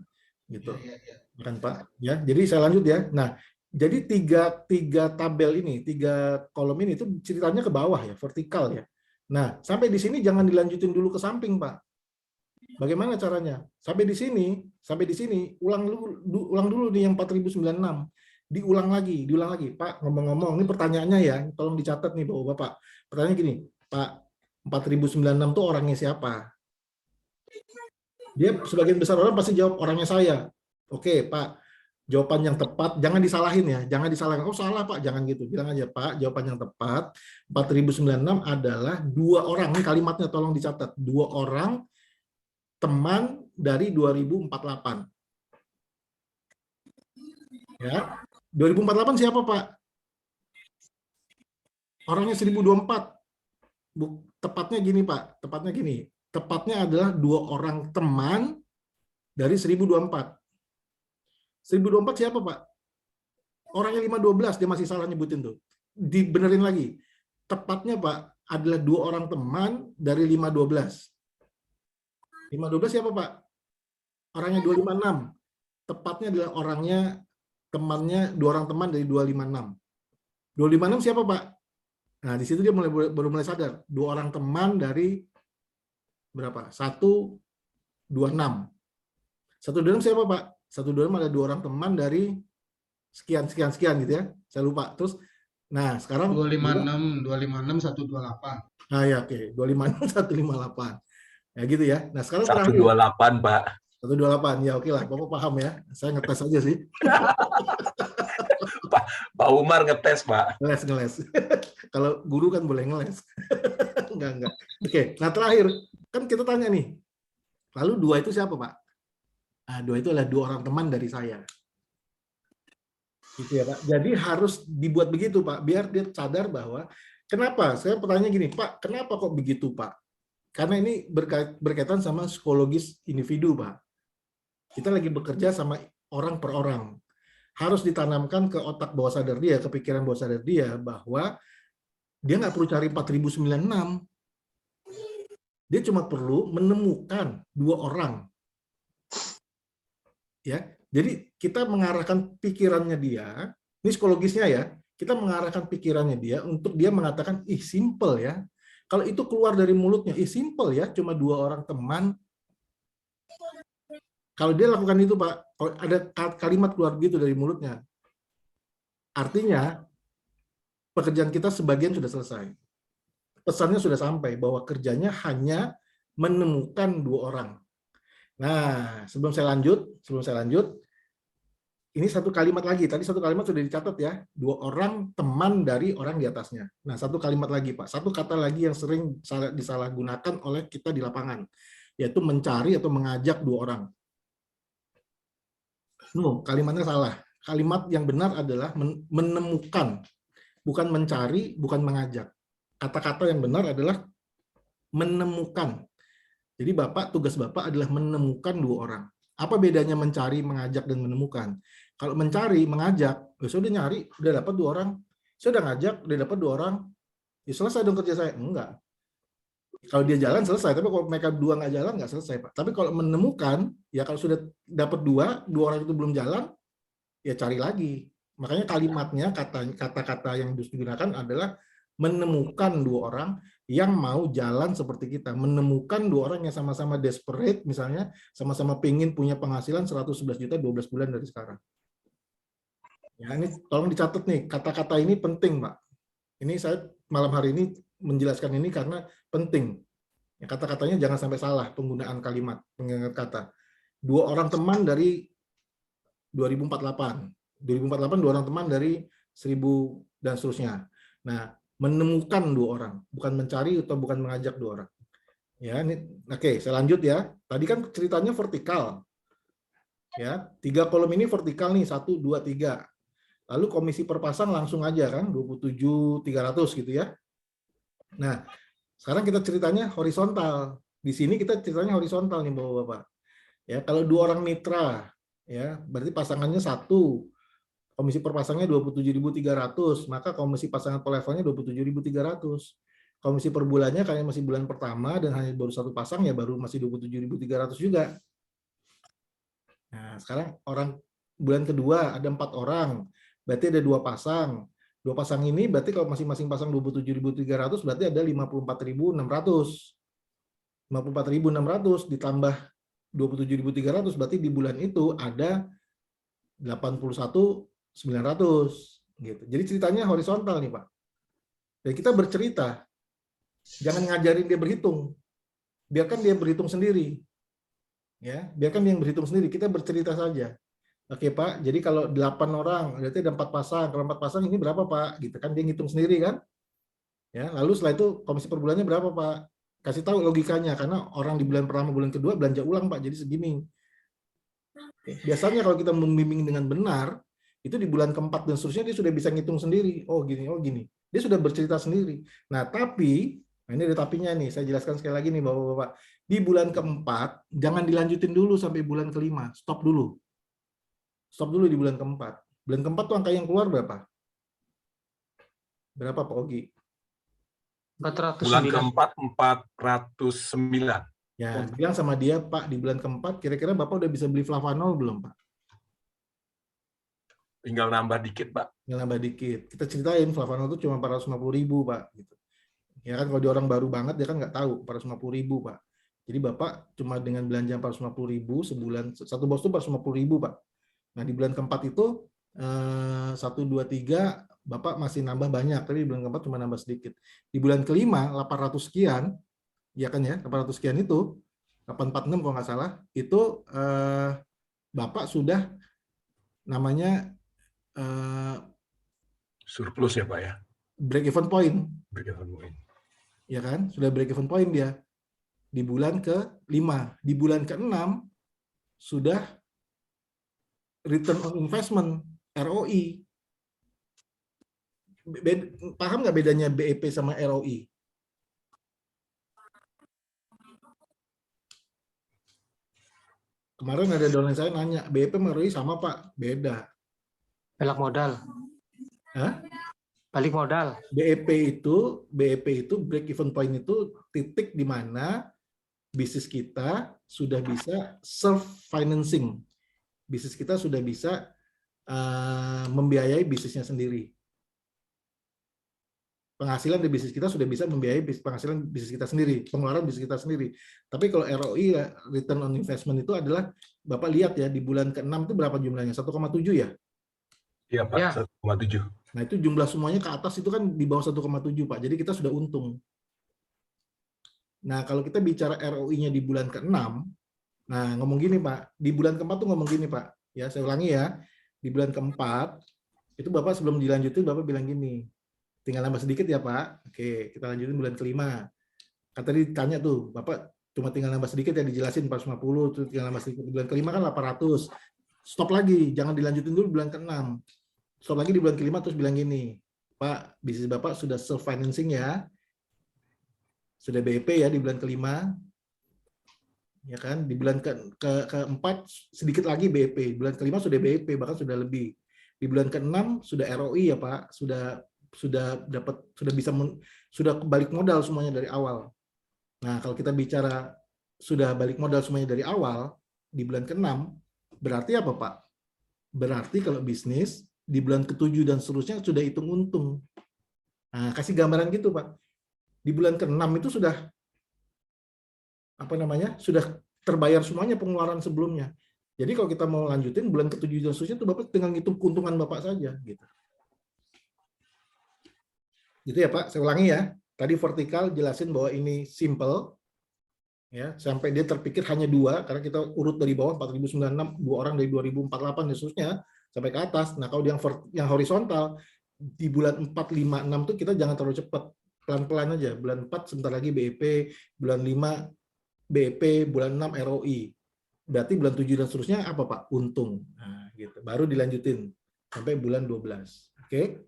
Speaker 1: gitu.
Speaker 4: Ya.
Speaker 1: Kan Pak. Ya, jadi saya lanjut ya. Nah, jadi tiga tabel ini, 3 kolom ini itu ceritanya ke bawah ya, vertikal ya. Nah, sampai di sini jangan dilanjutin dulu ke samping, Pak. Bagaimana caranya? Sampai di sini, ulang dulu nih yang 4096. Diulang lagi. Pak, ngomong-ngomong, ini pertanyaannya ya, tolong dicatat nih Bapak. Pertanyaan gini, Pak, 4096 itu orangnya siapa? Dia sebagian besar orang pasti jawab orangnya saya. Oke, Pak. Jawaban yang tepat, jangan disalahin ya. Jangan disalahkan. Oh, salah, Pak. Jangan gitu. Bilang aja, Pak, jawaban yang tepat 4096 adalah 2 orang. Ini kalimatnya tolong dicatat. 2 orang teman dari 2048. Ya. 2048 siapa, Pak? Orangnya 1024. Tepatnya gini Pak, tepatnya gini. Tepatnya adalah 2 orang teman dari 1024. 1024 siapa Pak? Orangnya 512, dia masih salah nyebutin tuh. Dibenerin lagi. Tepatnya Pak adalah 2 orang teman dari 512. 512 siapa Pak? Orangnya 256. Tepatnya adalah temannya 2 orang teman dari 256. 256 siapa Pak? Nah, di situ dia baru mulai sadar. 2 orang teman dari berapa? 126. 126 siapa Pak? 126 ada 2 orang teman dari sekian gitu ya. Saya lupa. Terus, nah sekarang
Speaker 4: 256, 128.
Speaker 1: nah ya oke, 256, 158. Ya gitu ya. Nah sekarang terakhir
Speaker 3: 128, Pak.
Speaker 1: 128, ya oke lah, Bapak paham ya. Saya ngetes aja sih.
Speaker 3: Pak Umar ngetes, Pak.
Speaker 1: Ngeles. Kalau guru kan boleh ngeles. Enggak. Oke, nah terakhir, kan kita tanya nih, lalu 2 itu siapa Pak? Nah, 2 itu adalah 2 orang teman dari saya. Gitu ya Pak. Jadi harus dibuat begitu Pak, biar dia sadar bahwa, kenapa? Saya pertanyaan gini, Pak, kenapa kok begitu Pak? Karena ini berkaitan sama psikologis individu Pak. Kita lagi bekerja sama orang per orang. Harus ditanamkan ke otak bawah sadar dia, ke pikiran bawah sadar dia, bahwa dia nggak perlu cari 4096. Dia cuma perlu menemukan 2 orang. Ya, jadi kita mengarahkan pikirannya dia, ini psikologisnya ya, kita mengarahkan pikirannya dia untuk dia mengatakan, ih simple ya. Kalau itu keluar dari mulutnya, ih simple ya, cuma 2 orang teman. Kalau dia lakukan itu Pak, kalau ada kalimat keluar gitu dari mulutnya, artinya pekerjaan kita sebagian sudah selesai. Pesannya sudah sampai bahwa kerjanya hanya menemukan 2 orang. Nah, sebelum saya lanjut, ini satu kalimat lagi. Tadi satu kalimat sudah dicatat ya. 2 orang teman dari orang di atasnya. Nah, satu kalimat lagi Pak. Satu kata lagi yang sering disalahgunakan oleh kita di lapangan, yaitu mencari atau mengajak 2 orang. No, kalimatnya salah. Kalimat yang benar adalah menemukan, bukan mencari, bukan mengajak. Kata-kata yang benar adalah menemukan. Jadi tugas Bapak adalah menemukan 2 orang. Apa bedanya mencari, mengajak, dan menemukan? Kalau mencari, mengajak, saya udah nyari, udah dapat 2 orang. Saya udah ngajak, udah dapat 2 orang. Ya selesai dong kerja saya. Enggak. Kalau dia jalan selesai, tapi kalau mereka 2 nggak jalan, nggak selesai Pak. Tapi kalau menemukan, ya kalau sudah dapat 2 orang itu belum jalan, ya cari lagi. Makanya kalimatnya, kata-kata yang digunakan adalah menemukan 2 orang yang mau jalan seperti kita. Menemukan 2 orang yang sama-sama desperate, misalnya, sama-sama pengen punya penghasilan 111 juta 12 bulan dari sekarang. Ya, ini tolong dicatat nih, kata-kata ini penting Pak. Ini saya malam hari ini menjelaskan ini karena penting. Ya, kata-katanya jangan sampai salah penggunaan kalimat, penggunaan kata. 2 orang teman dari 2048. 2048 2 orang teman dari 1000 dan seterusnya. Nah, menemukan 2 orang, bukan mencari atau bukan mengajak 2 orang. Ya, ini oke, saya lanjut ya. Tadi kan ceritanya vertikal. Ya, 3 kolom ini vertikal nih, 1 2 3. Lalu komisi perpasang langsung aja kan 27.300 gitu ya. Nah, sekarang kita ceritanya horizontal. Di sini kita ceritanya horizontal nih Bapak-bapak. Ya, kalau 2 orang mitra ya, berarti pasangannya 1. Komisi perpasangnya 27.300, maka komisi pasangan per levelnya 27.300. Komisi per bulannya karena masih bulan pertama dan hanya baru 1 pasang ya baru masih 27.300 juga. Nah, sekarang orang bulan kedua ada 4 orang, berarti ada 2 pasang. 2 pasang ini berarti kalau masing-masing pasang 27.300 berarti ada 54.600. 54.600 ditambah 27.300 berarti di bulan itu ada 81.900 gitu. Jadi ceritanya horizontal nih Pak. Dan kita bercerita, jangan ngajarin dia berhitung, biarkan dia berhitung sendiri. Ya, biarkan dia yang berhitung sendiri. Kita bercerita saja. Oke Pak, jadi kalau 8 orang, berarti ada 4 pasang. Kalau 4 pasang ini berapa Pak? Gitu kan dia ngitung sendiri kan? Ya, lalu setelah itu komisi per bulannya berapa Pak? Kasih tahu logikanya karena orang di bulan pertama, bulan kedua belanja ulang Pak, jadi segini. Biasanya kalau kita membimbing dengan benar, itu di bulan keempat dan seterusnya dia sudah bisa ngitung sendiri. Oh gini, Dia sudah bercerita sendiri. Nah, tapi, nah ini ada tapinya nih, saya jelaskan sekali lagi nih Bapak-Bapak. Di bulan keempat, jangan dilanjutin dulu sampai bulan kelima. Stop dulu. Stop dulu di bulan keempat. Bulan keempat tuh angka yang keluar berapa? Berapa Pak Ogi?
Speaker 3: Bulan
Speaker 5: 409.
Speaker 3: keempat 409.
Speaker 1: Ya, bilang sama dia, Pak, di bulan keempat, kira-kira Bapak udah bisa beli flavanol belum, Pak?
Speaker 3: Tinggal nambah dikit, Pak.
Speaker 1: Tinggal nambah dikit. Kita ceritain, flavanol itu cuma 450.000, Pak. Gitu. Ya kan, kalau dia orang baru banget, dia kan nggak tahu, 450.000, Pak. Jadi Bapak cuma dengan belanja 450.000 sebulan, satu bos itu 450.000, Pak. Nah, di bulan keempat itu, 1, 2, 3, Bapak masih nambah banyak, tapi di bulan keempat cuma nambah sedikit. Di bulan kelima, 800 sekian, ya kan ya, 800 sekian itu, 846 kalau nggak salah, itu Bapak sudah namanya
Speaker 3: Surplus ya, Pak ya.
Speaker 1: break even point,
Speaker 3: Break-even point.
Speaker 1: ya kan? Sudah break even point dia di bulan ke-5. Di bulan ke-6 sudah return on investment, ROI. Paham nggak bedanya BEP sama ROI? Kemarin ada downline saya nanya, BEP sama ROI sama Pak? Beda.
Speaker 5: Balik modal.
Speaker 1: Hah?
Speaker 5: Balik modal.
Speaker 1: BEP itu break even point itu titik di mana bisnis kita sudah bisa self financing. Bisnis kita sudah bisa membiayai bisnisnya sendiri. Penghasilan di bisnis kita sudah bisa membiayai penghasilan bisnis kita sendiri, pengeluaran bisnis kita sendiri. Tapi kalau ROI, return on investment itu adalah, Bapak lihat ya, di bulan ke-6 itu berapa jumlahnya? 1,7 ya?
Speaker 3: Iya, Pak.
Speaker 5: Ya.
Speaker 3: 1,7.
Speaker 1: Nah, itu jumlah semuanya ke atas itu kan di bawah 1,7, Pak. Jadi kita sudah untung. Nah, kalau kita bicara ROI-nya di bulan ke-6, nah ngomong gini, Pak. Di bulan ke-4 tuh ngomong gini, Pak. Ya, saya ulangi ya. Di bulan ke-4, itu Bapak sebelum dilanjutin, Bapak bilang gini, tinggal nambah sedikit ya, Pak. Oke, kita lanjutin bulan ke-5. Kan tadi ditanya tuh, Bapak cuma tinggal nambah sedikit ya, dijelasin 450, tuh tinggal nambah sedikit. Di bulan ke-5 kan 800. Stop lagi, jangan dilanjutin dulu bulan ke-6. Stop lagi di bulan ke-5 terus bilang gini, Pak, bisnis Bapak sudah self-financing ya, sudah BEP ya di bulan ke-5, ya kan, di bulan ke-4 sedikit lagi BEP, bulan ke-5 sudah BEP, bahkan sudah lebih. Di bulan ke-6 sudah ROI ya Pak, sudah balik modal semuanya dari awal. Nah, kalau kita bicara sudah balik modal semuanya dari awal, di bulan ke-6, berarti apa Pak? Berarti kalau bisnis, di bulan ke-7 dan seterusnya sudah hitung untung. Nah, kasih gambaran gitu Pak. Di bulan ke-6 itu sudah sudah terbayar semuanya pengeluaran sebelumnya. Jadi kalau kita mau lanjutin bulan ke-7 dan seterusnya itu Bapak tinggal ngitung keuntungan Bapak saja gitu. Gitu ya Pak, saya ulangi ya. Tadi vertikal jelasin bahwa ini simple ya, sampai dia terpikir hanya 2 karena kita urut dari bawah 4096, 2 orang dari 2048 dan seterusnya sampai ke atas. Nah, kalau yang horizontal di bulan 4, 5, 6 tuh kita jangan terlalu cepat. Pelan-pelan aja. Bulan 4 sebentar lagi BEP, bulan 5 BEP, bulan 6 ROI. Berarti bulan 7 dan seterusnya apa Pak? Untung. Nah, gitu. Baru dilanjutin sampai bulan 12. Oke?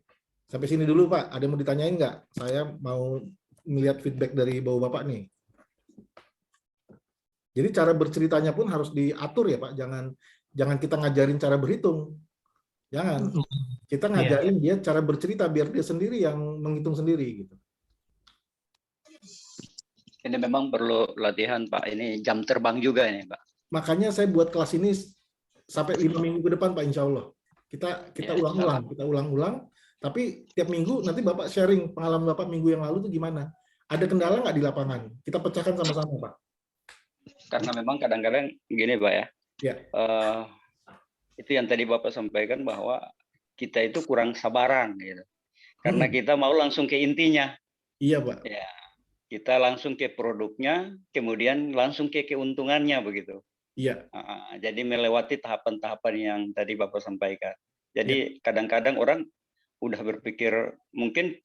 Speaker 1: Sampai sini dulu Pak. Ada yang mau ditanyain nggak? Saya mau melihat feedback dari Bapak nih. Jadi cara berceritanya pun harus diatur ya Pak. Jangan kita ngajarin cara berhitung. Jangan. Kita ngajarin dia cara bercerita biar dia sendiri yang menghitung sendiri gitu.
Speaker 6: Ini memang perlu latihan Pak. Ini jam terbang juga ini Pak.
Speaker 1: Makanya saya buat kelas ini sampai 5 minggu ke depan Pak, insya Allah. Kita ulang-ulang. Tapi tiap minggu nanti Bapak sharing pengalaman Bapak minggu yang lalu itu gimana. Ada kendala nggak di lapangan? Kita pecahkan sama-sama Pak.
Speaker 6: Karena memang kadang-kadang gini Pak ya.
Speaker 1: Ya.
Speaker 6: Itu yang tadi Bapak sampaikan bahwa kita itu kurang sabaran gitu. Karena kita mau langsung ke intinya.
Speaker 1: Iya Pak.
Speaker 6: Ya. Kita langsung ke produknya, kemudian langsung ke keuntungannya begitu.
Speaker 1: Iya.
Speaker 6: Jadi melewati tahapan-tahapan yang tadi Bapak sampaikan. Jadi kadang-kadang orang udah berpikir mungkin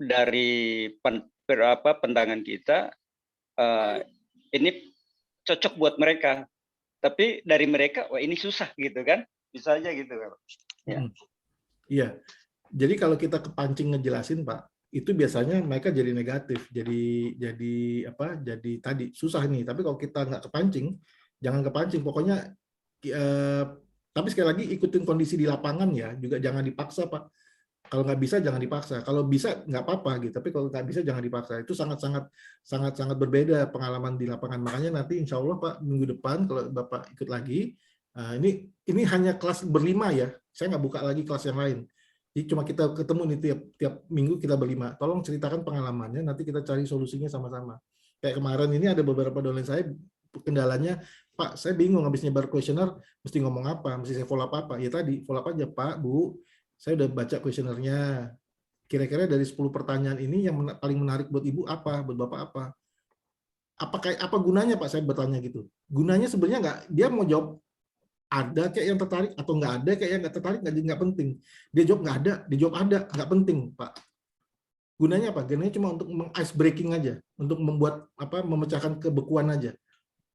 Speaker 6: dari pandangan kita ini cocok buat mereka, tapi dari mereka wah ini susah gitu kan, bisa aja gitu. Ya.
Speaker 1: Iya. Jadi kalau kita kepancing ngejelasin Pak, itu biasanya mereka jadi negatif, jadi apa? Jadi tadi susah nih. Tapi kalau kita nggak kepancing, jangan kepancing. Pokoknya tapi sekali lagi ikutin kondisi di lapangan ya, juga jangan dipaksa Pak. Kalau nggak bisa jangan dipaksa. Kalau bisa nggak apa-apa gitu. Tapi kalau nggak bisa jangan dipaksa. Itu sangat berbeda pengalaman di lapangan. Makanya nanti Insya Allah Pak minggu depan kalau Bapak ikut lagi, ini hanya kelas berlima ya. Saya nggak buka lagi kelas yang lain. Jadi cuma kita ketemu nih tiap minggu kita berlima. Tolong ceritakan pengalamannya. Nanti kita cari solusinya sama-sama. Kayak kemarin ini ada beberapa downline saya kendalanya, Pak, saya bingung habis nyebar kuesioner, mesti ngomong apa, mesti saya follow up apa. Ya tadi, follow up aja, Pak, Bu, saya udah baca kuesionernya. Kira-kira dari 10 pertanyaan ini yang paling menarik buat Ibu apa, buat Bapak apa? Apa gunanya, Pak, saya bertanya gitu. Gunanya sebenarnya nggak, dia mau jawab ada kayak yang tertarik atau nggak ada kayak yang nggak tertarik, nggak penting. Dia jawab nggak ada, dia jawab ada, nggak penting, Pak. Gunanya apa? Gunanya cuma untuk ice breaking aja, untuk membuat memecahkan kebekuan aja.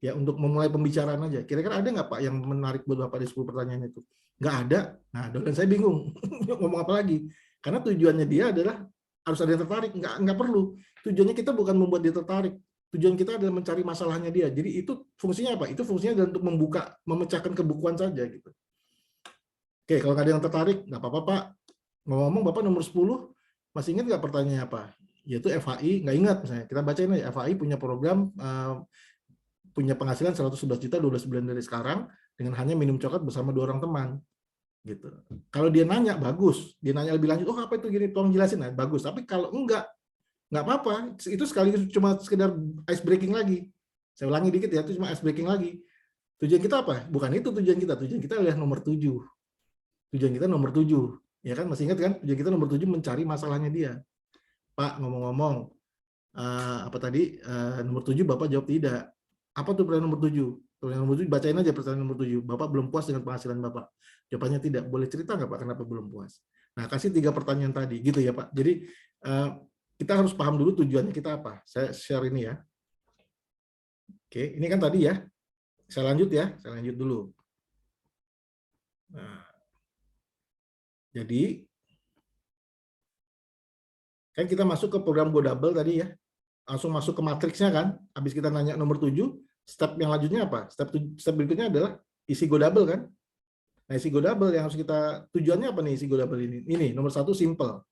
Speaker 1: Ya, untuk memulai pembicaraan aja. Kira-kira ada nggak Pak yang menarik buat Bapak di 10 pertanyaan itu? Nggak ada. Nah, dan saya bingung ngomong apa lagi. Karena tujuannya dia adalah harus ada yang tertarik. Nggak perlu. Tujuannya kita bukan membuat dia tertarik. Tujuan kita adalah mencari masalahnya dia. Jadi itu fungsinya apa? Itu fungsinya adalah untuk memecahkan kebukuan saja gitu. Oke, kalau nggak ada yang tertarik, nggak apa-apa Pak. Ngomong Bapak nomor 10, masih ingat nggak pertanyaannya apa? Yaitu FHI, nggak ingat misalnya. Kita bacain aja, FHI punya program punya penghasilan 111 juta 12 bulan dari sekarang dengan hanya minum coklat bersama 2 orang teman gitu. Kalau dia nanya bagus, dia nanya lebih lanjut, oh apa itu gini, tolong jelasin, nah, bagus. Tapi kalau nggak apa-apa, itu sekaligus cuma sekedar ice breaking lagi. Saya ulangi dikit ya, itu cuma ice breaking lagi. Tujuan kita apa? Bukan itu tujuan kita. Tujuan kita adalah nomor 7. Tujuan kita nomor 7. Ya kan, masih ingat kan? Tujuan kita nomor 7 mencari masalahnya dia. Pak, ngomong-ngomong, apa tadi? Nomor 7 Bapak jawab tidak. Apa tuh pertanyaan nomor 7? Pertanyaan nomor 7, bacain aja pertanyaan nomor 7. Bapak belum puas dengan penghasilan Bapak. Jawabannya tidak. Boleh cerita nggak Pak kenapa belum puas? Nah, kasih 3 pertanyaan tadi. Gitu ya Pak. Jadi, kita harus paham dulu tujuannya kita apa. Saya share ini ya. Oke, ini kan tadi ya. Saya lanjut ya. Saya lanjut dulu. Nah, jadi, kan kita masuk ke program GoDouble tadi ya. Langsung masuk ke matriksnya kan. Habis kita nanya nomor 7, step yang lanjutnya apa? Step berikutnya adalah isi GoDouble kan. Nah, isi GoDouble yang harus kita, tujuannya apa nih isi GoDouble ini? Ini, nomor 1 simple.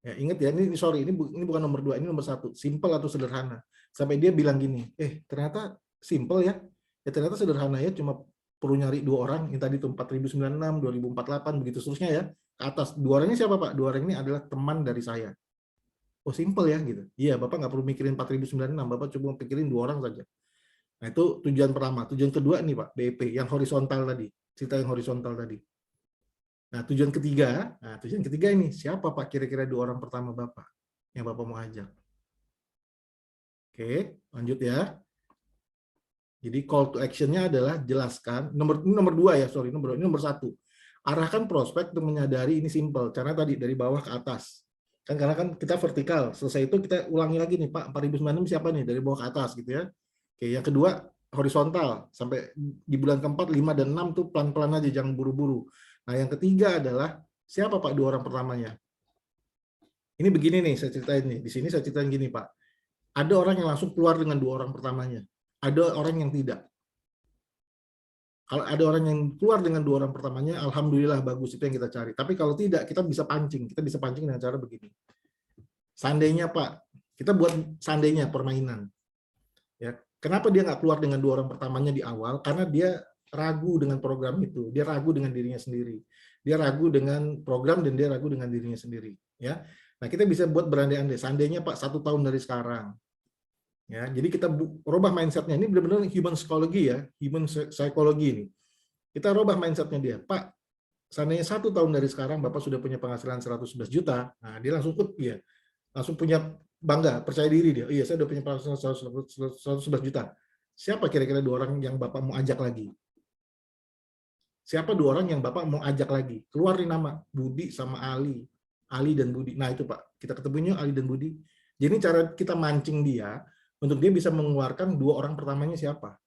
Speaker 1: Ya, ingat ya, ini sorry, ini bukan nomor 2, ini nomor 1. Simple atau sederhana. Sampai dia bilang gini, ternyata simple ya. Ya ternyata sederhana ya, cuma perlu nyari 2 orang, yang tadi tuh 4096, 2048, begitu seterusnya ya. Ke atas, 2 orang ini siapa Pak? 2 orang ini adalah teman dari saya. Oh simple ya gitu. Iya, Bapak nggak perlu mikirin 4096, Bapak cuma pikirin 2 orang saja. Nah itu tujuan pertama. Tujuan kedua nih Pak, BEP, yang horizontal tadi. Cerita yang horizontal tadi. Nah tujuan ketiga ini, siapa Pak kira-kira 2 orang pertama Bapak yang Bapak mau ajak? Oke, lanjut ya. Jadi call to action-nya adalah jelaskan, nomor 2 ya, sorry, nomor 1. Arahkan prospek untuk menyadari ini simple, karena tadi dari bawah ke atas. Kan karena kan kita vertikal, selesai itu kita ulangi lagi nih Pak, 4096 siapa nih dari bawah ke atas gitu ya. Oke, yang kedua horizontal, sampai di bulan keempat, 5 dan 6 tuh pelan-pelan aja, jangan buru-buru. Nah yang ketiga adalah siapa Pak 2 orang pertamanya? Ini begini nih saya ceritain nih, di sini saya ceritain gini Pak. Ada orang yang langsung keluar dengan 2 orang pertamanya, ada orang yang tidak. Kalau ada orang yang keluar dengan 2 orang pertamanya, alhamdulillah bagus, itu yang kita cari. Tapi kalau tidak, kita bisa pancing dengan cara begini. Seandainya Pak, kita buat seandainya permainan. Ya, kenapa dia nggak keluar dengan 2 orang pertamanya di awal? Karena dia ragu dengan program itu, dia ragu dengan dirinya sendiri, dia ragu dengan program dan dia ragu dengan dirinya sendiri. Ya, nah kita bisa buat berandai-andai. Seandainya Pak 1 tahun dari sekarang. Ya, jadi kita rubah mindsetnya, ini benar-benar human psychology ya, human psychology ini. Kita rubah mindsetnya dia, Pak, seandainya 1 tahun dari sekarang Bapak sudah punya penghasilan 111 juta, nah dia langsung ya, langsung punya bangga, percaya diri dia, iya saya udah punya penghasilan 111 juta. Siapa kira-kira 2 orang yang Bapak mau ajak lagi? Siapa 2 orang yang Bapak mau ajak lagi? Keluarin nama, Budi sama Ali dan Budi. Nah itu Pak, kita ketemunya Ali dan Budi. Jadi cara kita mancing dia, untuk dia bisa mengeluarkan 2 orang pertamanya siapa.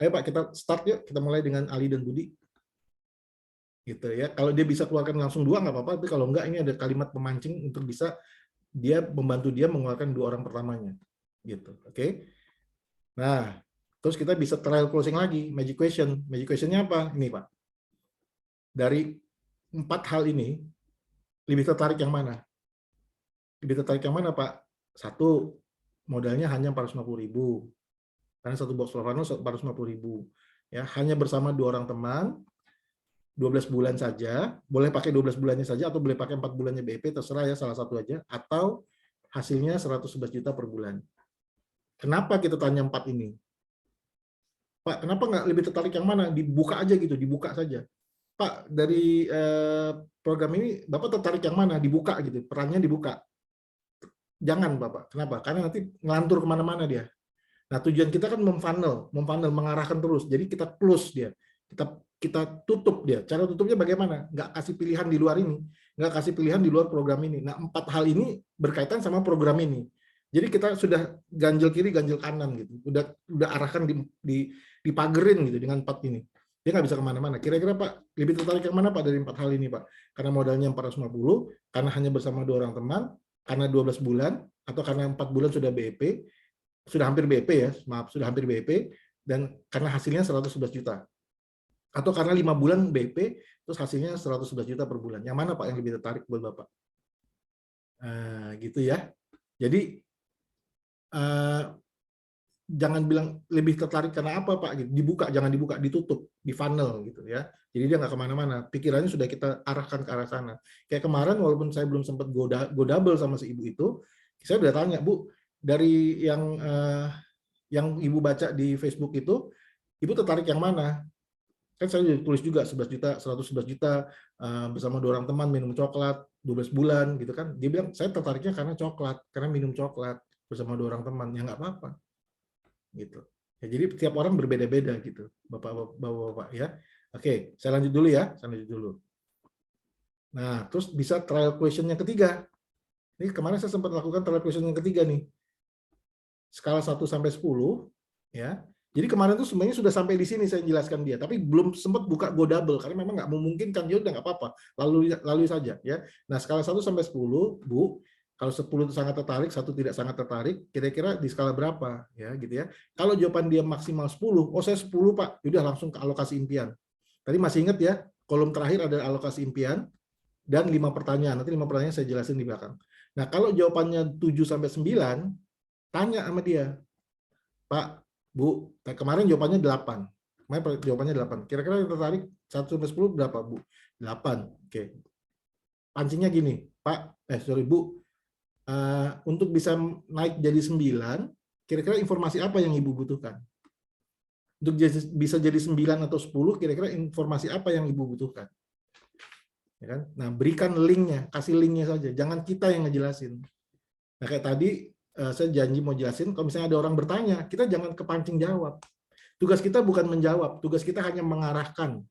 Speaker 1: Ayo Pak, kita start yuk. Kita mulai dengan Ali dan Budi. gitu ya. Kalau dia bisa keluarkan langsung 2 nggak apa-apa, tapi kalau enggak ini ada kalimat pemancing untuk bisa dia membantu dia mengeluarkan 2 orang pertamanya, gitu. Oke. Nah, terus kita bisa trial closing lagi, magic question. Magic questionnya apa? Ini Pak. Dari 4 hal ini, lebih tertarik yang mana? Lebih tertarik yang mana Pak? 1, modalnya hanya 450.000. Karena satu box Flavano 450.000. Ya, hanya bersama 2 orang teman, 12 bulan saja, boleh pakai 12 bulannya saja atau boleh pakai 4 bulannya BEP, terserah ya, salah satu aja, atau hasilnya 111 juta per bulan. Kenapa kita tanya 4 ini? Pak, kenapa nggak lebih tertarik yang mana? Dibuka aja gitu, dibuka saja. Pak, dari program ini Bapak tertarik yang mana? Dibuka gitu, perannya dibuka. Jangan Bapak, kenapa? Karena nanti ngelantur kemana-mana dia. Nah, tujuan kita kan memfunnel, mengarahkan terus. Jadi kita close dia, kita tutup dia. Cara tutupnya bagaimana? Nggak kasih pilihan di luar ini, nggak kasih pilihan di luar program ini. Nah, 4 hal ini berkaitan sama program ini. Jadi kita sudah ganjel kiri, ganjel kanan gitu. Udah arahkan dipagerin gitu dengan 4 ini. Dia nggak bisa kemana-mana. Kira-kira Pak, lebih tertarik yang mana Pak dari 4 hal ini Pak? Karena modalnya 450, karena hanya bersama 2 orang teman, karena 12 bulan, atau karena 4 bulan sudah BEP, sudah hampir BEP ya, maaf, sudah hampir BEP, dan karena hasilnya 111 juta. Atau karena 5 bulan BEP, terus hasilnya 111 juta per bulan. Yang mana Pak yang lebih tertarik buat Bapak? Gitu ya. Jadi, jangan bilang lebih tertarik karena apa Pak? Gitu. Dibuka, jangan dibuka, ditutup, di funnel gitu ya. Jadi dia nggak kemana-mana. Pikirannya sudah kita arahkan ke arah sana. Kayak kemarin, walaupun saya belum sempat go double sama si ibu itu, saya udah tanya, Bu, dari yang Ibu baca di Facebook itu, Ibu tertarik yang mana? Kan saya tulis juga 11 juta, 111 juta, bersama 2 orang teman minum coklat, 12 bulan gitu kan. Dia bilang, saya tertariknya karena coklat, karena minum coklat bersama 2 orang teman. Ya nggak apa-apa. Gitu. Ya, jadi tiap orang berbeda-beda gitu, Bapak-bapak ya. Oke, saya lanjut dulu ya, Nah, terus bisa trial question yang ketiga. Ini kemarin saya sempat lakukan trial question yang ketiga nih. Skala 1 sampai 10 ya. Jadi kemarin tuh sebenarnya sudah sampai di sini saya jelaskan dia, tapi belum sempat buka go double karena memang nggak memungkinkan. Ya udah nggak apa-apa, lalui saja ya. Nah, skala 1 sampai 10, Bu, kalau 10 itu sangat tertarik, 1 tidak sangat tertarik, kira-kira di skala berapa ya gitu ya. Kalau jawaban dia maksimal 10, oh saya 10 Pak, udah langsung ke alokasi impian. Tadi masih ingat ya, kolom terakhir ada alokasi impian dan 5 pertanyaan. Nanti 5 pertanyaan saya jelasin di belakang. Nah, kalau jawabannya 7 sampai 9, tanya sama dia, Pak, Bu, kemarin jawabannya 8. Kemarin jawabannya 8. Kira-kira yang tertarik 1 sampai 10 berapa, Bu? 8. Oke. Pancingnya gini, Pak, Bu, untuk bisa naik jadi 9, kira-kira informasi apa yang Ibu butuhkan? Untuk bisa jadi 9 atau 10, kira-kira informasi apa yang Ibu butuhkan? Ya kan? Nah, berikan linknya, kasih linknya saja. Jangan kita yang ngejelasin. Nah, kayak tadi, saya janji mau jelasin, kalau misalnya ada orang bertanya, kita jangan kepancing jawab. Tugas kita bukan menjawab, tugas kita hanya mengarahkan.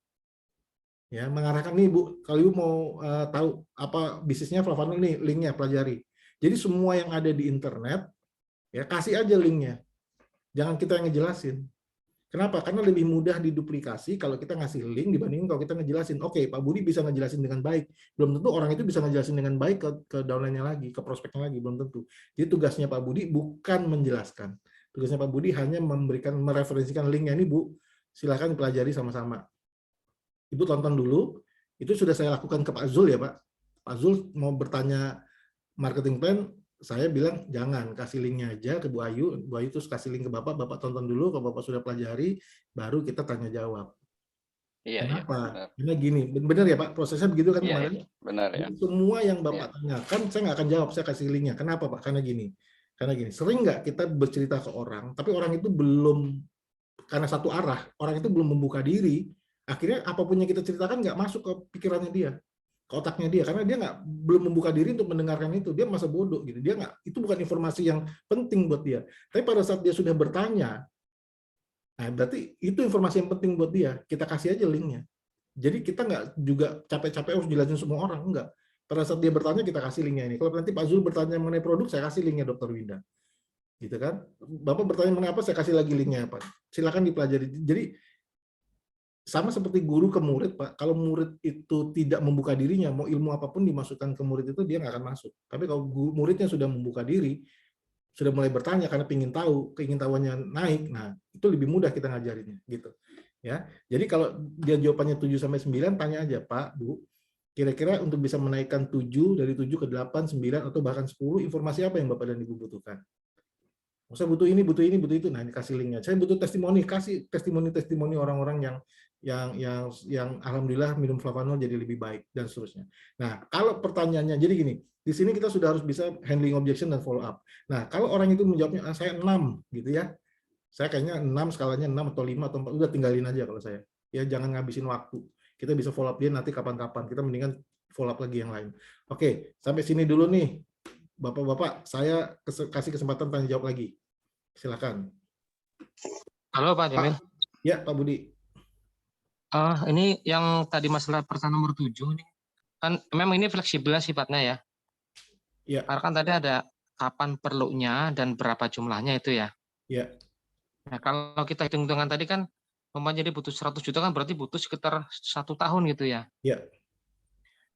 Speaker 1: Ya, mengarahkan nih Bu, kalau Ibu mau tahu apa bisnisnya Flavano nih, linknya pelajari. Jadi semua yang ada di internet, ya kasih aja linknya. Jangan kita yang ngejelasin. Kenapa? Karena lebih mudah diduplikasi kalau kita ngasih link dibandingin kalau kita ngejelasin. Oke, Pak Budi bisa ngejelasin dengan baik. Belum tentu orang itu bisa ngejelasin dengan baik ke downline-nya lagi, ke prospeknya lagi. Belum tentu. Jadi tugasnya Pak Budi bukan menjelaskan. Tugasnya Pak Budi hanya mereferensikan linknya. Ini Bu, silakan pelajari sama-sama. Ibu tonton dulu. Itu sudah saya lakukan ke Pak Zul ya Pak. Pak Zul mau bertanya marketing plan, saya bilang jangan, kasih linknya aja ke Bu Ayu terus kasih link ke Bapak tonton dulu, kalau Bapak sudah pelajari, baru kita tanya jawab.
Speaker 6: Iya,
Speaker 1: Kenapa? Karena gini, benar ya Pak, prosesnya begitu kan kemarin?
Speaker 6: Iya, benar ya.
Speaker 1: Semua yang Bapak tanyakan, saya nggak akan jawab, saya kasih linknya. Kenapa Pak? Karena gini, sering nggak kita bercerita ke orang, tapi orang itu belum, karena satu arah, orang itu belum membuka diri, akhirnya apapun yang kita ceritakan nggak masuk ke pikirannya dia, ke otaknya dia, karena dia belum membuka diri untuk mendengarkan itu. Dia masa bodoh gitu. Dia nggak, itu bukan informasi yang penting buat dia. Tapi pada saat dia sudah bertanya, nah berarti itu informasi yang penting buat dia. Kita kasih aja linknya. Jadi kita nggak juga capek-capek harus jelasin semua orang, enggak. Pada saat dia bertanya kita kasih linknya ini. Kalau nanti Pak Zul bertanya mengenai produk, saya kasih linknya Dr. Winda. Gitu kan? Bapak bertanya mengenai apa, saya kasih lagi linknya Pak. Silakan dipelajari. Jadi sama seperti guru ke murid, Pak. Kalau murid itu tidak membuka dirinya, mau ilmu apapun dimasukkan ke murid itu dia nggak akan masuk. Tapi kalau muridnya sudah membuka diri, sudah mulai bertanya karena ingin tahu, keingintahuannya naik, nah itu lebih mudah kita ngajarinnya, gitu. Ya, jadi kalau dia jawabannya 7 sampai 9, tanya aja, Pak, Bu, kira-kira untuk bisa menaikkan 7 dari 7 ke 8, 9 atau bahkan 10, informasi apa yang Bapak dan Ibu butuhkan? Saya butuh ini, butuh itu. Nah, ini kasih linknya. Saya butuh testimoni, kasih testimoni orang-orang yang alhamdulillah minum flavanol jadi lebih baik dan seterusnya. Nah, kalau pertanyaannya jadi gini, di sini kita sudah harus bisa handling objection dan follow up. Nah, kalau orang itu menjawabnya saya 6 gitu ya. Saya kayaknya 6, skalanya 6 atau 5 atau 4, udah tinggalin aja kalau saya. Ya jangan ngabisin waktu. Kita bisa follow up dia nanti kapan-kapan. Kita mendingan follow up lagi yang lain. Oke, sampai sini dulu nih. Bapak-bapak, saya kasih kesempatan tanya jawab lagi. Silakan.
Speaker 5: Halo Pak Jamil.
Speaker 1: Ya, Pak Budi.
Speaker 5: Ini yang tadi masalah pertanyaan nomor 7 nih. Kan memang ini fleksibel sifatnya ya.
Speaker 1: Ya.
Speaker 5: Karena kan tadi ada kapan perlunya dan berapa jumlahnya itu ya.
Speaker 1: Ya.
Speaker 5: Nah, kalau kita hitung-hitungan tadi kan umpamanya dia butuh 100 juta kan berarti butuh sekitar 1 tahun gitu ya.
Speaker 1: Ya.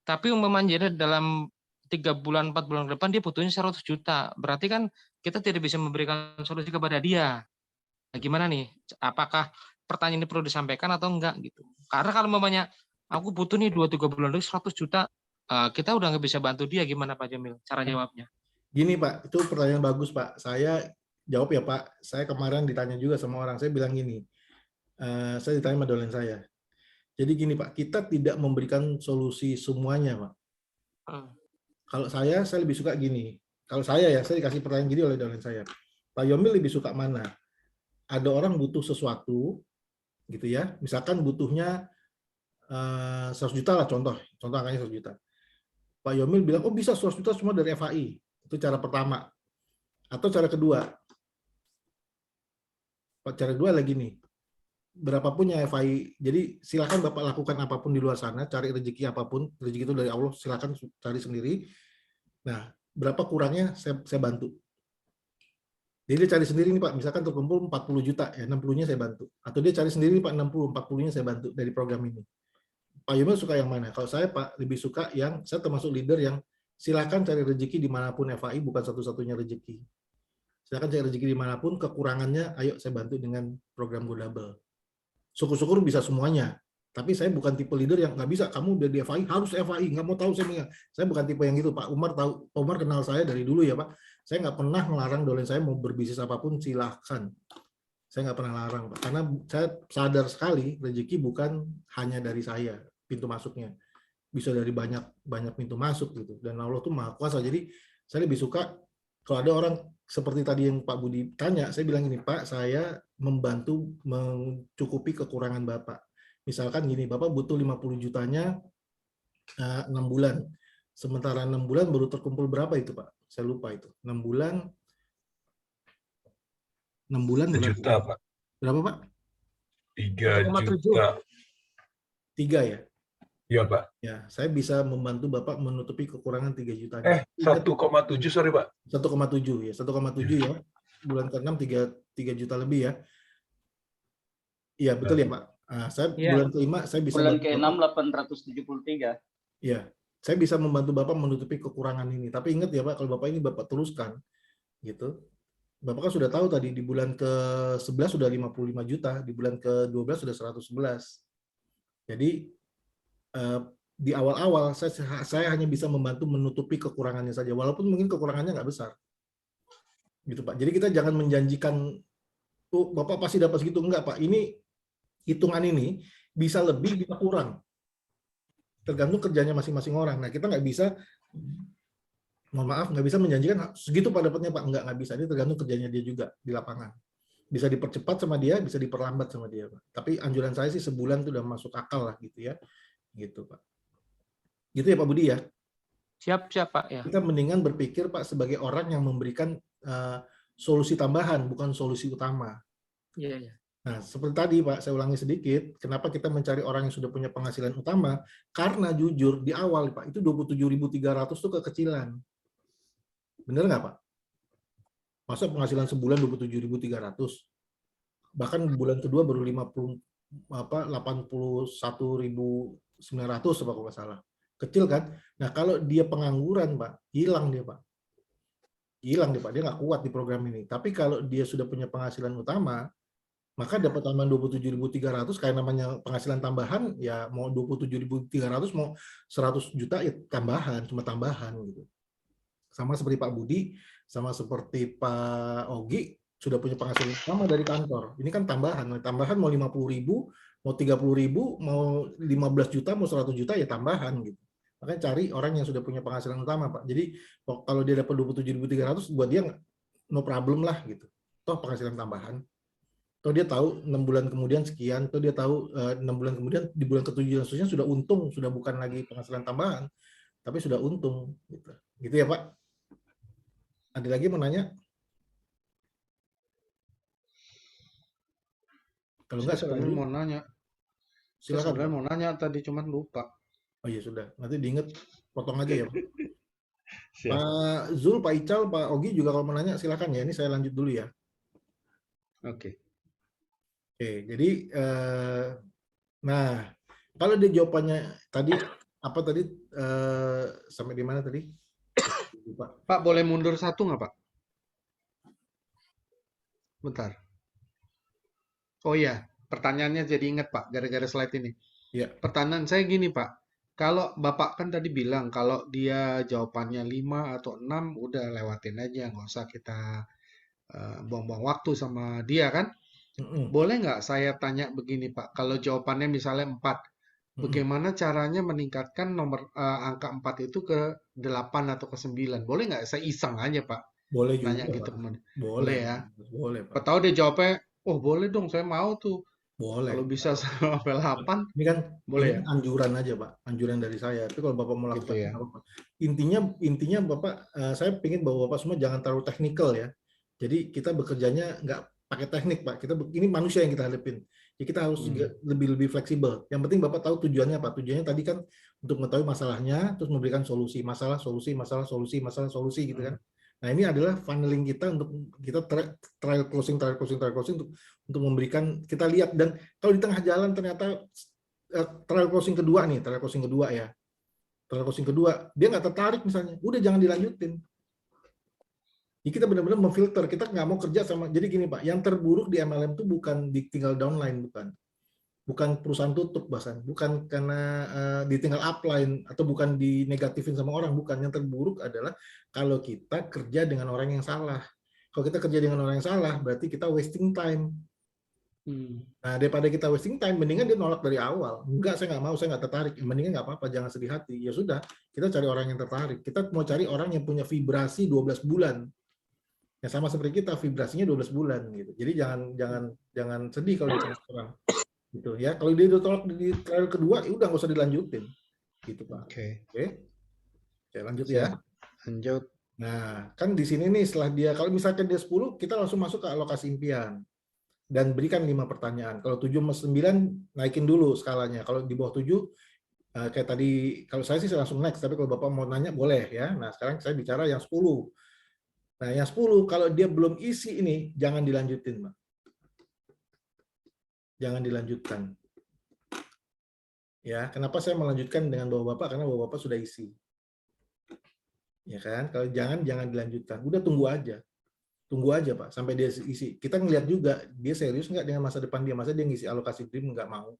Speaker 5: Tapi umpamanya dalam 3 bulan, 4 bulan ke depan dia butuhnya 100 juta. Berarti kan kita tidak bisa memberikan solusi kepada dia. Nah, gimana nih? Apakah pertanyaan ini perlu disampaikan atau enggak gitu? Karena kalau umpamanya aku butuh nih 2-3 bulan lagi 100 juta, kita udah nggak bisa bantu dia. Gimana Pak Jamil? Cara jawabnya?
Speaker 1: Gini Pak, itu pertanyaan bagus Pak. Saya jawab ya Pak. Saya kemarin ditanya juga sama orang. Saya bilang gini, saya ditanya sama dosen saya. Jadi gini Pak, kita tidak memberikan solusi semuanya Pak. Kalau saya lebih suka gini. Kalau saya dikasih pertanyaan gini oleh dosen saya. Pak Yomil lebih suka mana? Ada orang butuh sesuatu, gitu ya. Misalkan butuhnya 100 juta lah contoh angkanya 100 juta. Pak Yomil bilang, oh bisa 100 juta semua dari FAI. Itu cara pertama. Atau cara kedua. Cara kedua lagi nih. Berapapun yang FAI, jadi silakan Bapak lakukan apapun di luar sana, cari rezeki apapun, rezeki itu dari Allah, silakan cari sendiri. Nah, berapa kurangnya saya bantu. Jadi dia cari sendiri nih Pak, misalkan terkumpul 40 juta, ya 60-nya saya bantu. Atau dia cari sendiri Pak 60, 40-nya saya bantu dari program ini. Pak Yomil suka yang mana? Kalau saya Pak lebih suka yang, saya termasuk leader yang silakan cari rezeki dimanapun FAI, bukan satu-satunya rezeki. Silakan cari rezeki dimanapun, kekurangannya ayo saya bantu dengan program GoDouble. Syukur-syukur bisa semuanya. Tapi saya bukan tipe leader yang nggak bisa, kamu udah di FAI, harus FAI, nggak mau tahu saya bukan tipe yang gitu, Pak Umar tahu, Pak Umar kenal saya dari dulu ya Pak, saya nggak pernah melarang dosen saya mau berbisnis apapun, silahkan. Saya nggak pernah larang, Pak, karena saya sadar sekali rezeki bukan hanya dari saya, pintu masuknya. Bisa dari banyak pintu masuk gitu, dan Allah tuh maha kuasa, jadi saya lebih suka, kalau ada orang seperti tadi yang Pak Budi tanya, saya bilang gini, Pak, saya membantu mencukupi kekurangan Bapak. Misalkan gini, Bapak butuh 50 jutanya 6 bulan. Sementara 6 bulan baru terkumpul berapa itu, Pak? Saya lupa itu. 6 bulan
Speaker 3: 3 juta, Pak.
Speaker 1: Berapa, Pak?
Speaker 3: 3 juta.
Speaker 1: 3 ya?
Speaker 3: Iya, Pak.
Speaker 1: Ya, saya bisa membantu Bapak menutupi kekurangan 3 juta.
Speaker 3: 1,7 sorry, Pak.
Speaker 1: 1,7 ya, 1,7 ya. Bulan ke-6 3 juta lebih ya. Iya, betul ya, Pak. Nah, saya bulan ke-5 saya bisa
Speaker 6: bulan ke-6 873.
Speaker 1: Iya, saya bisa membantu Bapak menutupi kekurangan ini. Tapi ingat ya Pak, kalau Bapak ini Bapak teruskan gitu. Bapak kan sudah tahu tadi di bulan ke-11 sudah 55 juta, di bulan ke-12 sudah 111. Jadi di awal-awal saya hanya bisa membantu menutupi kekurangannya saja, walaupun mungkin kekurangannya nggak besar. Gitu Pak. Jadi kita jangan menjanjikan Bapak pasti dapat segitu, enggak Pak. Ini hitungan ini bisa lebih bisa kurang. Tergantung kerjanya masing-masing orang. Nah, kita nggak bisa, mohon maaf, nggak bisa menjanjikan segitu Pak dapatnya Pak. Nggak bisa. Ini tergantung kerjanya dia juga di lapangan. Bisa dipercepat sama dia, bisa diperlambat sama dia Pak. Tapi anjuran saya sih sebulan itu udah masuk akal lah gitu ya. Gitu Pak. Gitu ya Pak Budi ya?
Speaker 5: Siap Pak ya.
Speaker 1: Kita mendingan berpikir Pak sebagai orang yang memberikan solusi tambahan, bukan solusi utama.
Speaker 5: Iya.
Speaker 1: Nah, seperti tadi Pak, saya ulangi sedikit, kenapa kita mencari orang yang sudah punya penghasilan utama? Karena jujur, di awal Pak, itu 27.300 itu kekecilan. Bener nggak Pak? Masa penghasilan sebulan 27.300? Bahkan bulan kedua baru 50 81.900 apa kalau nggak salah. Kecil kan? Nah, kalau dia pengangguran, Pak, hilang dia, Pak. Hilang dia, Pak. Dia nggak kuat di program ini. Tapi kalau dia sudah punya penghasilan utama, maka dapat tambahan 27.300, kayak namanya penghasilan tambahan, ya mau 27.300, mau 100 juta, ya tambahan, cuma tambahan gitu. Sama seperti Pak Budi, sama seperti Pak Ogi, sudah punya penghasilan utama dari kantor. Ini kan tambahan mau 50.000, mau 30.000, mau 15 juta, mau 100 juta, ya tambahan gitu. Makanya cari orang yang sudah punya penghasilan utama, Pak. Jadi kalau dia dapat 27.300, buat dia no problem lah gitu. Toh penghasilan tambahan. Toh dia tahu 6 bulan kemudian sekian, toh dia tahu 6 bulan kemudian di bulan ke-7 dan seterusnya sudah untung, sudah bukan lagi penghasilan tambahan, tapi sudah untung gitu. Gitu ya, Pak. Ada lagi mau nanya? Kalau enggak,
Speaker 2: Saya sebenarnya mau nanya. Saya
Speaker 1: silakan.
Speaker 2: sebenarnya mau nanya tadi, cuman lupa.
Speaker 1: Oh iya sudah, nanti diinget, potong aja ya, Pak.
Speaker 2: Siap.
Speaker 1: Pak Zul, Pak Ical, Pak Ogi juga kalau mau nanya silakan ya. Ini saya lanjut dulu ya.
Speaker 2: Oke.
Speaker 1: Oke, jadi nah kalau dia jawabannya tadi apa tadi sampai di mana tadi? Lupa.
Speaker 2: Pak, boleh mundur satu nggak, Pak? Bentar. Oh iya, pertanyaannya jadi ingat, Pak, gara-gara slide ini.
Speaker 1: Ya.
Speaker 2: Pertanyaan saya gini, Pak. Kalau Bapak kan tadi bilang, kalau dia jawabannya 5 atau 6, udah lewatin aja. Nggak usah kita buang-buang waktu sama dia, kan? Boleh nggak saya tanya begini, Pak? Kalau jawabannya misalnya 4, bagaimana caranya meningkatkan angka 4 itu ke 8 atau ke 9? Boleh nggak saya iseng aja, Pak?
Speaker 1: Boleh juga,
Speaker 2: Nanya gitu.
Speaker 1: Pak.
Speaker 2: Boleh ya?
Speaker 1: Boleh, Pak.
Speaker 2: Tahu dia jawabnya, oh boleh dong, saya mau tuh.
Speaker 1: Boleh.
Speaker 2: Kalau bisa sampai 8,
Speaker 1: ini kan
Speaker 2: boleh ya?
Speaker 1: Anjuran aja, Pak. Anjuran dari saya. Tapi kalau Bapak mau lakukan,
Speaker 2: Gitu ya.
Speaker 1: apa-apa. Intinya Bapak, saya ingin bahwa Bapak semua jangan terlalu teknikal ya. Jadi kita bekerjanya nggak pakai teknik, Pak. Ini manusia yang kita hadapin. Jadi kita harus juga lebih fleksibel. Yang penting Bapak tahu tujuannya, Pak. Tujuannya tadi kan untuk mengetahui masalahnya, terus memberikan solusi. Masalah, solusi, masalah, solusi, masalah, solusi gitu kan. Nah, ini adalah funneling kita untuk kita trial closing untuk memberikan, kita lihat. Dan kalau di tengah jalan ternyata trial closing kedua ya, trial closing kedua dia nggak tertarik misalnya, udah jangan dilanjutin. Jadi kita benar-benar memfilter, kita nggak mau kerja sama. Jadi gini, Pak, yang terburuk di MLM itu bukan ditinggal downline, bukan perusahaan tutup, bahkan bukan karena ditinggal upline, atau bukan dinegatifin sama orang, bukan. Yang terburuk adalah kalau kita kerja dengan orang yang salah. Kalau kita kerja dengan orang yang salah, berarti kita wasting time. Nah, daripada kita wasting time, mendingan dia nolak dari awal. Enggak, saya nggak mau, saya nggak tertarik. Mendingan nggak apa-apa, jangan sedih hati. Ya sudah, kita cari orang yang tertarik. Kita mau cari orang yang punya vibrasi 12 bulan. Ya sama seperti kita, vibrasinya 12 bulan gitu. Jadi jangan sedih kalau ditolak orang. Gitu ya. Kalau dia ditolak di trial kedua, ya udah nggak usah dilanjutin. Gitu, Pak. Oke. Saya lanjut ya.
Speaker 2: Lanjut.
Speaker 1: Nah, kan di sini nih setelah dia, kalau misalkan dia 10, kita langsung masuk ke alokasi impian. Dan berikan 5 pertanyaan. Kalau 7 sama 9, naikin dulu skalanya. Kalau di bawah 7, kayak tadi, kalau saya sih langsung next, tapi kalau Bapak mau nanya, boleh ya. Nah, sekarang saya bicara yang 10. Nah, yang 10, kalau dia belum isi ini, jangan dilanjutin, Pak. Jangan dilanjutkan. Ya, kenapa saya melanjutkan dengan Bapak-Bapak? Karena Bapak-Bapak sudah isi. Ya kan? Kalau jangan dilanjutkan. Udah tunggu aja. Tunggu aja, Pak, sampai dia isi. Kita ngelihat juga, dia serius nggak dengan masa depan dia. Masa dia ngisi alokasi dream, nggak mau.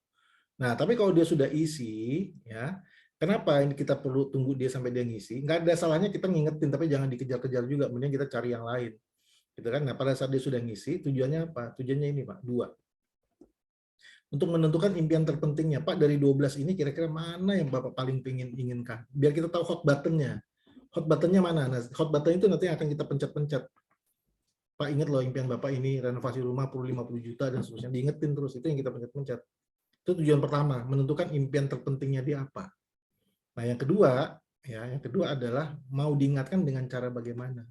Speaker 1: Nah, tapi kalau dia sudah isi, ya, kenapa ini kita perlu tunggu dia sampai dia ngisi? Nggak ada salahnya kita ngingetin, tapi jangan dikejar-kejar juga. Mending kita cari yang lain. Gitu kan? Nah, pada saat dia sudah ngisi, tujuannya apa? Tujuannya ini, Pak, 2. Untuk menentukan impian terpentingnya. Pak, dari 12 ini kira-kira mana yang Bapak paling inginkan? Biar kita tahu hot button-nya. Hot button-nya mana? Nah, hot button itu nanti akan kita pencet-pencet. Pak, ingat loh impian Bapak ini renovasi rumah perlu 50 juta dan seterusnya. Diingetin terus, itu yang kita pencet-pencet. Itu tujuan pertama, menentukan impian terpentingnya dia apa. Nah, yang kedua adalah mau diingatkan dengan cara bagaimana.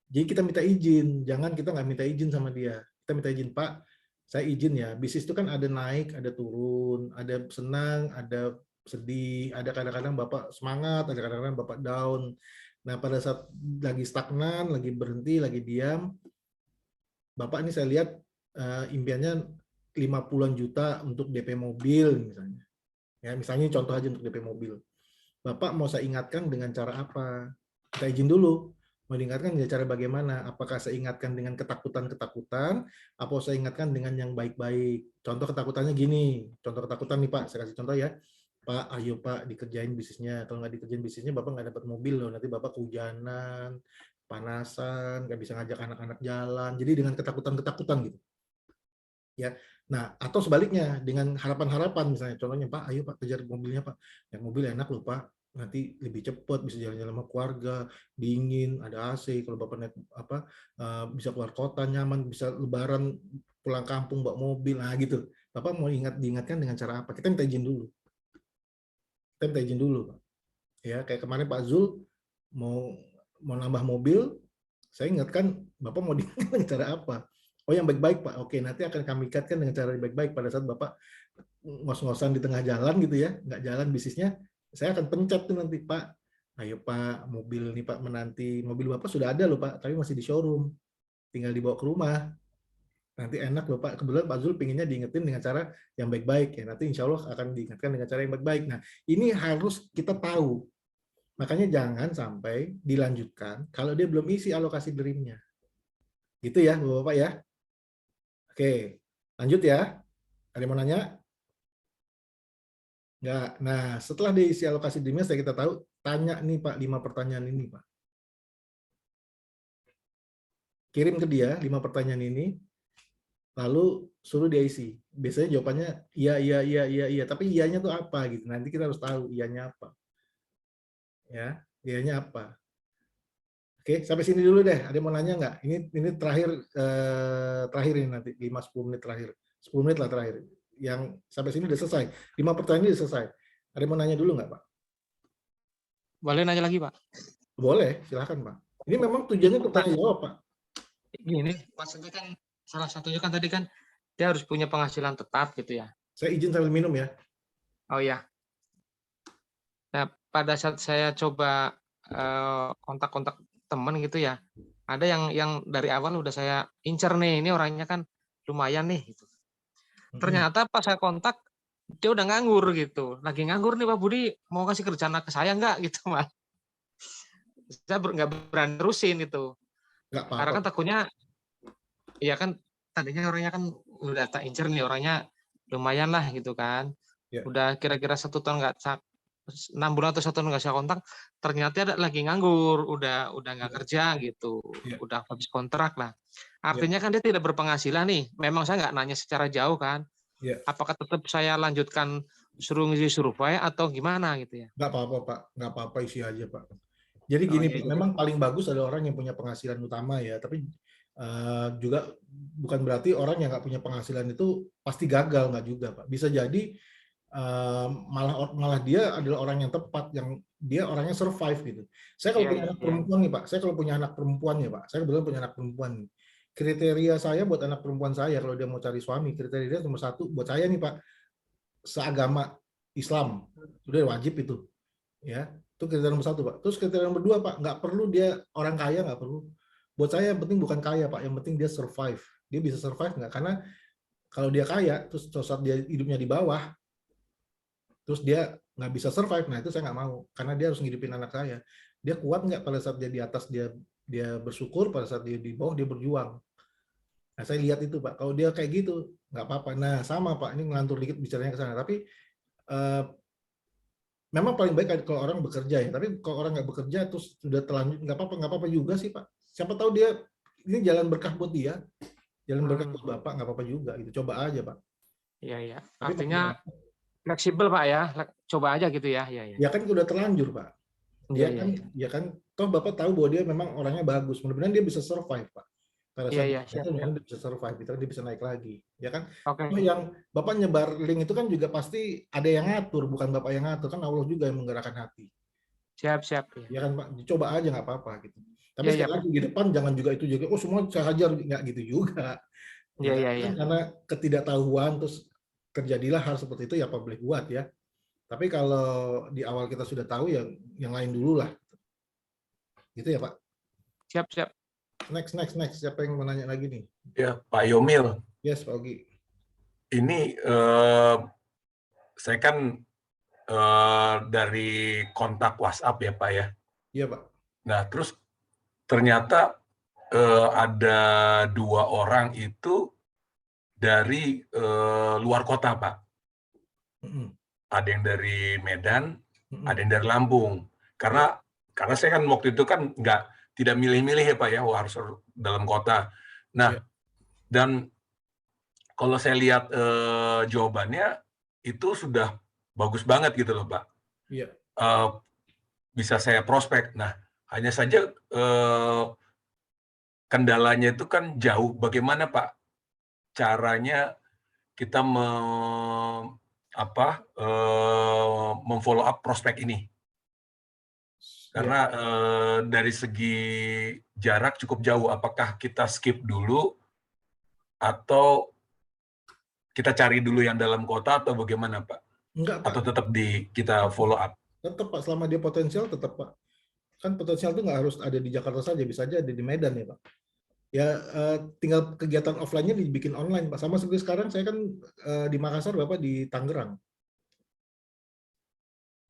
Speaker 1: Jadi kita minta izin, jangan kita nggak minta izin sama dia. Kita minta izin, Pak, saya izin ya, bisnis itu kan ada naik, ada turun, ada senang, ada sedih, ada kadang-kadang Bapak semangat, ada kadang-kadang Bapak down. Nah, pada saat lagi stagnan, lagi berhenti, lagi diam, Bapak ini saya lihat impiannya 50-an juta untuk DP mobil misalnya. Ya, misalnya contoh aja untuk DP mobil. Bapak mau saya ingatkan dengan cara apa? Kita izin dulu. Mau diingatkan dengan cara bagaimana? Apakah saya ingatkan dengan ketakutan-ketakutan, apa saya ingatkan dengan yang baik-baik? Contoh ketakutannya gini, contoh ketakutan nih Pak, saya kasih contoh ya. Pak, ayo Pak dikerjain bisnisnya. Kalau nggak dikerjain bisnisnya, Bapak nggak dapat mobil loh. Nanti Bapak kehujanan, panasan, nggak bisa ngajak anak-anak jalan. Jadi dengan ketakutan-ketakutan gitu. Ya, nah atau sebaliknya dengan harapan-harapan misalnya, contohnya Pak, ayo Pak kejar mobilnya Pak. Yang mobil enak loh Pak, nanti lebih cepat bisa jalan-jalan sama keluarga, dingin, ada AC. Kalau Bapak naik bisa keluar kota nyaman, bisa lebaran pulang kampung bawa mobil, nah gitu. Bapak mau diingatkan dengan cara apa? Kita minta izin dulu. Kita minta izin dulu, Pak. Ya, kayak kemarin Pak Zul mau nambah mobil, saya ingatkan Bapak mau diingatkan dengan cara apa? Oh yang baik-baik Pak, oke nanti akan kami ikatkan dengan cara baik-baik pada saat Bapak ngos-ngosan di tengah jalan gitu ya, nggak jalan bisnisnya, saya akan pencet tuh nanti Pak, ayo Pak mobil nih Pak menanti, mobil Bapak sudah ada loh Pak, tapi masih di showroom, tinggal dibawa ke rumah, nanti enak loh Pak, kebetulan Pak Zul pinginnya diingetin dengan cara yang baik-baik ya, nanti insya Allah akan diingatkan dengan cara yang baik-baik. Nah ini harus kita tahu, makanya jangan sampai dilanjutkan kalau dia belum isi alokasi dreamnya, gitu ya Bapak ya. Oke, lanjut ya. Ada yang mau nanya? Enggak. Nah, setelah diisi alokasi dreamnya, saya kita tahu, tanya nih Pak, 5 pertanyaan ini Pak. Kirim ke dia 5 pertanyaan ini, lalu suruh dia isi. Biasanya jawabannya iya. Tapi iyanya tuh apa gitu. Nanti kita harus tahu iyanya apa. Ya, iyanya apa. Oke, sampai sini dulu deh. Ada yang mau nanya nggak? Ini terakhir ini nanti 5-10 menit terakhir. 10 menit lah terakhir. Yang sampai sini udah selesai. 5 pertanyaan ini udah selesai. Ada yang mau nanya dulu nggak, Pak?
Speaker 5: Boleh nanya lagi, Pak?
Speaker 1: Boleh, silakan, Pak. Ini memang tujuannya untuk tanya jawab, Pak.
Speaker 5: Gini, maksudnya kan salah satunya kan tadi kan dia harus punya penghasilan tetap gitu ya.
Speaker 1: Saya izin sambil minum ya.
Speaker 5: Oh ya. Nah, pada saat saya coba kontak-kontak teman gitu ya, ada yang dari awal udah saya incer nih, ini orangnya kan lumayan nih gitu. Ternyata pas saya kontak dia udah nganggur gitu, lagi nganggur nih Pak Budi, mau kasih kerjaan ke saya nggak gitu Mas. Saya nggak berani terusin gitu,
Speaker 1: Nggak apa-apa.
Speaker 5: karena kan takutnya, ya kan tadinya orangnya kan udah tak incer nih orangnya lumayan lah gitu kan,
Speaker 1: Ya.
Speaker 5: udah kira-kira 1 tahun nggak 6 bulan atau 1 tahun nggak saya kontak, ternyata ada lagi nganggur, udah nggak kerja gitu, udah habis kontrak lah. Artinya kan dia tidak berpenghasilan nih. Memang saya nggak nanya secara jauh kan. Apakah tetap saya lanjutkan suruh ngisi survei atau gimana gitu ya?
Speaker 1: Nggak apa-apa Pak, nggak apa-apa isi aja Pak. Jadi gini Pak, memang paling bagus adalah orang yang punya penghasilan utama ya, tapi juga bukan berarti orang yang nggak punya penghasilan itu pasti gagal, nggak juga Pak. Bisa jadi malah dia adalah orang yang tepat, yang dia orangnya survive gitu. Saya kalau punya anak perempuan nih Pak, saya kalau punya anak perempuan ya Pak, saya kebetulan punya anak perempuan. Kriteria saya buat anak perempuan saya kalau dia mau cari suami, kriteria nomor 1 buat saya nih Pak, seagama Islam, sudah wajib itu, ya. Itu kriteria nomor 1 Pak. Terus kriteria nomor 2 Pak, nggak perlu dia orang kaya, nggak perlu. Buat saya yang penting bukan kaya Pak, yang penting dia survive. Dia bisa survive nggak? Karena kalau dia kaya, terus saat dia hidupnya di bawah, terus dia nggak bisa survive, nah itu saya nggak mau, karena dia harus ngidupin anak saya. Dia kuat nggak pada saat dia di atas, dia bersyukur, pada saat dia di bawah dia berjuang. Nah saya lihat itu Pak, kalau dia kayak gitu nggak apa-apa. Nah sama Pak, ini ngelantur dikit bicaranya ke sana, tapi memang paling baik kalau orang bekerja ya, tapi kalau orang nggak bekerja terus sudah terlanjur, nggak apa-apa juga sih Pak. Siapa tahu dia ini jalan berkah buat dia, jalan berkah buat Bapak, nggak apa-apa juga gitu. Coba aja Pak.
Speaker 5: Iya. Artinya fleksibel Pak ya, coba aja gitu ya.
Speaker 1: Ya kan udah terlanjur Pak. Ya kan, toh Bapak tahu bahwa dia memang orangnya bagus. Mudah-mudahan dia bisa survive Pak. Pada saat itu dia bisa survive, dia bisa naik lagi, ya kan? Yang Bapak nyebar link itu kan juga pasti ada yang ngatur, bukan Bapak yang ngatur, kan Allah juga yang menggerakkan hati.
Speaker 5: Siap.
Speaker 1: Ya kan Pak, coba aja nggak apa-apa gitu. Tapi sekali lagi di depan jangan juga itu juga, oh semua saya hajar, nggak gitu juga.
Speaker 5: Iya.
Speaker 1: Karena ketidaktahuan terus terjadilah hal seperti itu, ya apa boleh buat ya. Tapi kalau di awal kita sudah tahu, ya yang lain dulu lah. Gitu ya Pak.
Speaker 5: Siap.
Speaker 1: Next. Siapa yang mau nanya lagi nih?
Speaker 3: Ya, Pak Yomil.
Speaker 1: Yes, Pak Ogi.
Speaker 3: Ini saya kan dari kontak WhatsApp ya Pak ya.
Speaker 1: Iya Pak.
Speaker 3: Nah terus ternyata ada 2 orang itu dari luar kota Pak.
Speaker 1: Mm-mm.
Speaker 3: Ada yang dari Medan,
Speaker 1: Mm-mm.
Speaker 3: ada yang dari Lampung. Karena saya kan waktu itu kan tidak milih-milih ya Pak ya, harus dalam kota. Nah,
Speaker 1: Iya.
Speaker 3: dan kalau saya lihat jawabannya itu sudah bagus banget gitu loh Pak.
Speaker 1: Iya.
Speaker 3: Bisa saya prospek. Nah, hanya saja kendalanya itu kan jauh. Bagaimana Pak caranya kita memfollow up prospek ini? Karena dari segi jarak cukup jauh. Apakah kita skip dulu atau kita cari dulu yang dalam kota atau bagaimana Pak?
Speaker 1: Enggak Pak.
Speaker 3: Atau tetap kita follow up?
Speaker 1: Tetap Pak, selama dia potensial tetap Pak. Kan potensial itu nggak harus ada di Jakarta saja, bisa aja ada di Medan ya Pak. Ya tinggal kegiatan offline-nya dibikin online Pak. Sama seperti sekarang saya kan di Makassar, Bapak di Tangerang.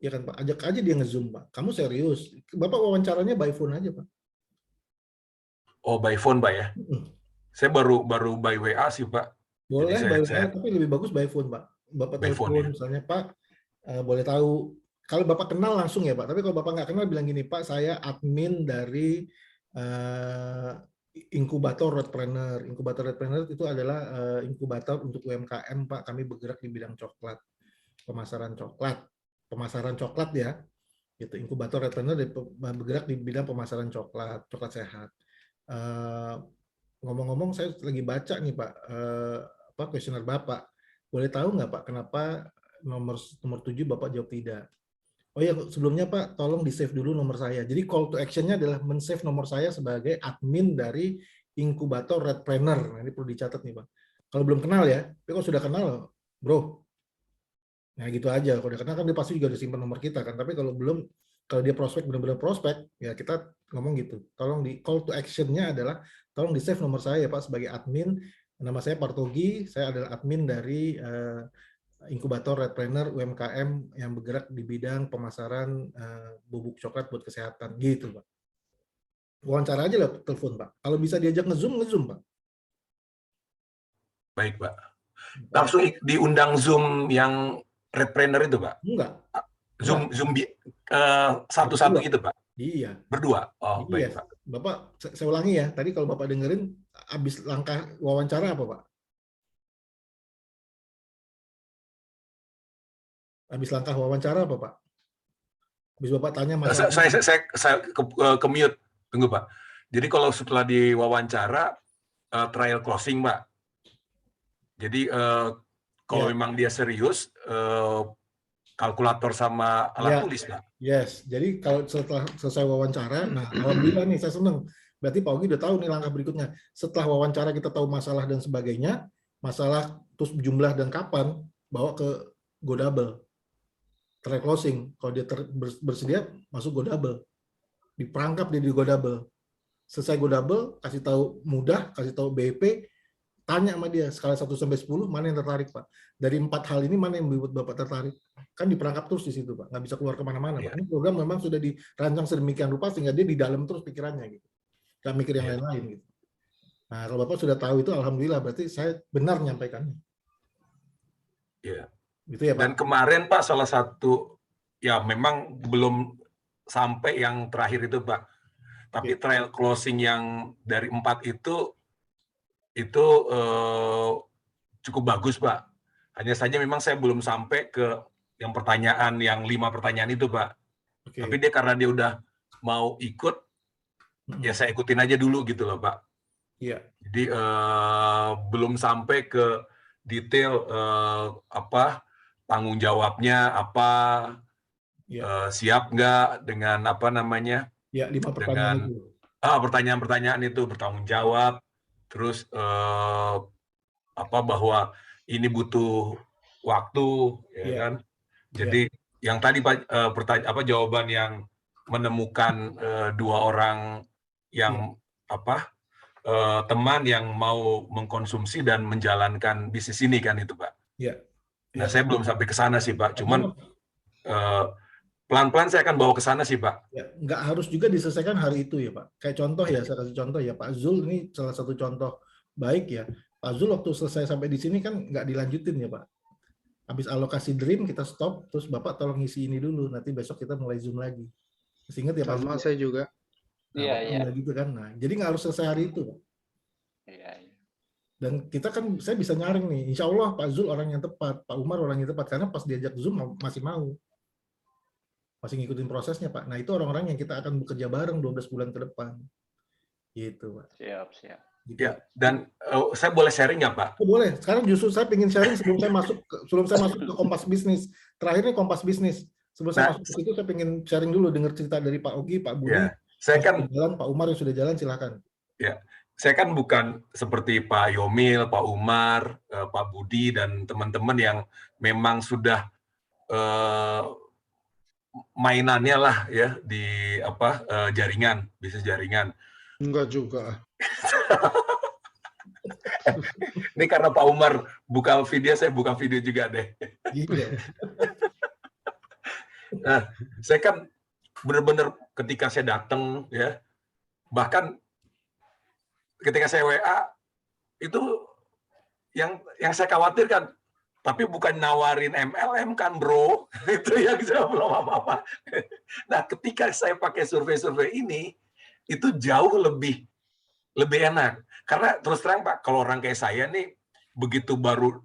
Speaker 1: Ya kan Pak, ajak aja dia nge-zoom Pak. Kamu serius? Bapak wawancaranya by phone aja Pak.
Speaker 3: Oh, by phone Pak ya? Saya baru by WA sih Pak.
Speaker 1: Boleh by WA,
Speaker 3: saya
Speaker 1: tapi lebih bagus by phone Pak. Bapak
Speaker 3: by phone,
Speaker 1: telepon
Speaker 3: ya?
Speaker 1: misalnya Pak, boleh tahu. Kalau Bapak kenal langsung ya Pak. Tapi kalau Bapak nggak kenal bilang gini, Pak saya admin dari inkubator Redpreneur. Inkubator Redpreneur itu adalah inkubator untuk UMKM Pak. Kami bergerak di bidang coklat, pemasaran coklat ya. Gitu. Inkubator Redpreneur bergerak di bidang pemasaran coklat sehat. Ngomong-ngomong saya lagi baca nih Pak, kuesioner Bapak. Boleh tahu nggak Pak kenapa nomor 7 Bapak jawab tidak? Oh ya, sebelumnya Pak, tolong di-save dulu nomor saya. Jadi call to action-nya adalah men-save nomor saya sebagai admin dari inkubator Redpreneur. Nah, ini perlu dicatat nih Pak. Kalau belum kenal ya, tapi kalau sudah kenal, bro. Nah gitu aja. Kalau udah kenal kan dia pasti juga udah simpan nomor kita kan. Tapi kalau belum, kalau dia prospek, benar-benar prospek, ya kita ngomong gitu. Tolong di call to action-nya adalah, tolong di-save nomor saya Pak sebagai admin. Nama saya Partogi, saya adalah admin dari inkubator Redpreneur UMKM yang bergerak di bidang pemasaran bubuk coklat buat kesehatan gitu Pak. Wawancara aja lah telepon Pak. Kalau bisa diajak nge-zoom Pak.
Speaker 3: Baik Pak. Langsung diundang Zoom yang Redpreneur itu Pak?
Speaker 1: Enggak.
Speaker 3: Zoom satu-satu gitu Pak?
Speaker 1: Iya.
Speaker 3: Berdua? Oh
Speaker 1: iya.
Speaker 3: baik Pak.
Speaker 1: Bapak, saya ulangi ya. Tadi kalau Bapak dengerin, habis langkah wawancara apa Pak? Habis langkah wawancara apa Pak? Habis Bapak tanya masalah.
Speaker 3: Saya ke mute. Tunggu Pak. Jadi kalau setelah diwawancara, trial closing Pak. Jadi kalau memang dia serius, kalkulator sama alat tulis Pak.
Speaker 1: Yes, jadi kalau setelah selesai wawancara, nah alhamdulillah nih saya senang. Berarti Pak Ogi udah tahu nih langkah berikutnya. Setelah wawancara kita tahu masalah dan sebagainya, masalah terus jumlah dan kapan, bawa ke GoDouble. Try closing. Kalau dia bersedia, masuk GoDouble. Diperangkap dia di GoDouble. Selesai GoDouble, kasih tahu mudah, kasih tahu BIP, tanya sama dia skala 1-10 mana yang tertarik Pak. Dari 4 hal ini mana yang membuat Bapak tertarik? Kan diperangkap terus di situ Pak, nggak bisa keluar kemana-mana Pak. Ini program memang sudah dirancang sedemikian rupa sehingga dia di dalam terus pikirannya gitu. Nggak mikir yang lain-lain gitu. Nah kalau Bapak sudah tahu itu alhamdulillah berarti saya benar menyampaikannya.
Speaker 3: Iya.
Speaker 1: Gitu ya Pak.
Speaker 3: Dan kemarin Pak salah satu ya memang belum sampai yang terakhir itu Pak. Tapi trial closing yang dari 4 itu cukup bagus Pak. Hanya saja memang saya belum sampai ke yang pertanyaan yang 5 pertanyaan itu Pak. Tapi dia karena dia udah mau ikut, ya saya ikutin aja dulu gitu loh Pak.
Speaker 1: Iya.
Speaker 3: Jadi belum sampai ke detail tanggung jawabnya apa, siap nggak dengan apa namanya?
Speaker 1: Ya 5 pertanyaan
Speaker 3: dengan
Speaker 1: itu.
Speaker 3: Pertanyaan-pertanyaan itu bertanggung jawab, terus bahwa ini butuh waktu, ya kan? Jadi yang tadi Pak jawaban yang menemukan 2 orang yang teman yang mau mengkonsumsi dan menjalankan bisnis ini kan itu Pak.
Speaker 1: Ya.
Speaker 3: Nah,
Speaker 1: Ya.
Speaker 3: saya belum sampai ke sana sih Pak, cuman pelan-pelan saya akan bawa ke sana sih Pak.
Speaker 1: Ya, nggak harus juga diselesaikan hari itu ya Pak. Kayak contoh ya, saya kasih contoh ya, Pak Zul ini salah satu contoh baik ya. Pak Zul waktu selesai sampai di sini kan nggak dilanjutin ya Pak. Habis alokasi Dream kita stop, terus Bapak tolong ngisi ini dulu, nanti besok kita mulai Zoom lagi. Masih ingat ya Pak Zul?
Speaker 2: Sama saya juga.
Speaker 1: Nah,
Speaker 6: Iya,
Speaker 1: Bapak
Speaker 6: iya.
Speaker 1: mulai gitu kan. Nah, jadi nggak harus selesai hari itu Pak.
Speaker 6: Iya, iya.
Speaker 1: Dan kita kan, saya bisa nyaring nih, insya Allah Pak Zul orang yang tepat, Pak Umar orang yang tepat, karena pas diajak Zoom masih mau. Masih ngikutin prosesnya Pak. Nah itu orang-orang yang kita akan bekerja bareng 12 bulan ke depan. Gitu Pak.
Speaker 6: Siap, siap.
Speaker 1: Gitu.
Speaker 3: Ya, dan saya boleh sharing nggak Pak?
Speaker 1: Oh, boleh. Sekarang justru saya ingin sharing sebelum saya masuk ke Kompas Bisnis. Terakhir nih Kompas Bisnis. Sebelum saya masuk ke situ, saya ingin sharing dulu, dengar cerita dari Pak Ogi, Pak Budi.
Speaker 3: Ya, saya kan
Speaker 1: jalan, Pak Umar yang sudah jalan, silakan.
Speaker 3: Ya, saya kan bukan seperti Pak Yomil, Pak Umar, Pak Budi dan teman-teman yang memang sudah mainannya lah ya di jaringan, bisnis jaringan.
Speaker 2: Enggak juga.
Speaker 3: Ini karena Pak Umar buka video, saya buka video juga deh.
Speaker 1: Iya.
Speaker 3: Nah, saya kan benar-benar ketika saya datang ya, bahkan ketika saya WA itu yang saya khawatirkan, tapi bukan nawarin MLM kan bro, itu yang saya belum apa-apa. Nah, ketika saya pakai survei-survei ini, itu jauh lebih enak. Karena terus terang Pak, kalau orang kayak saya nih, begitu baru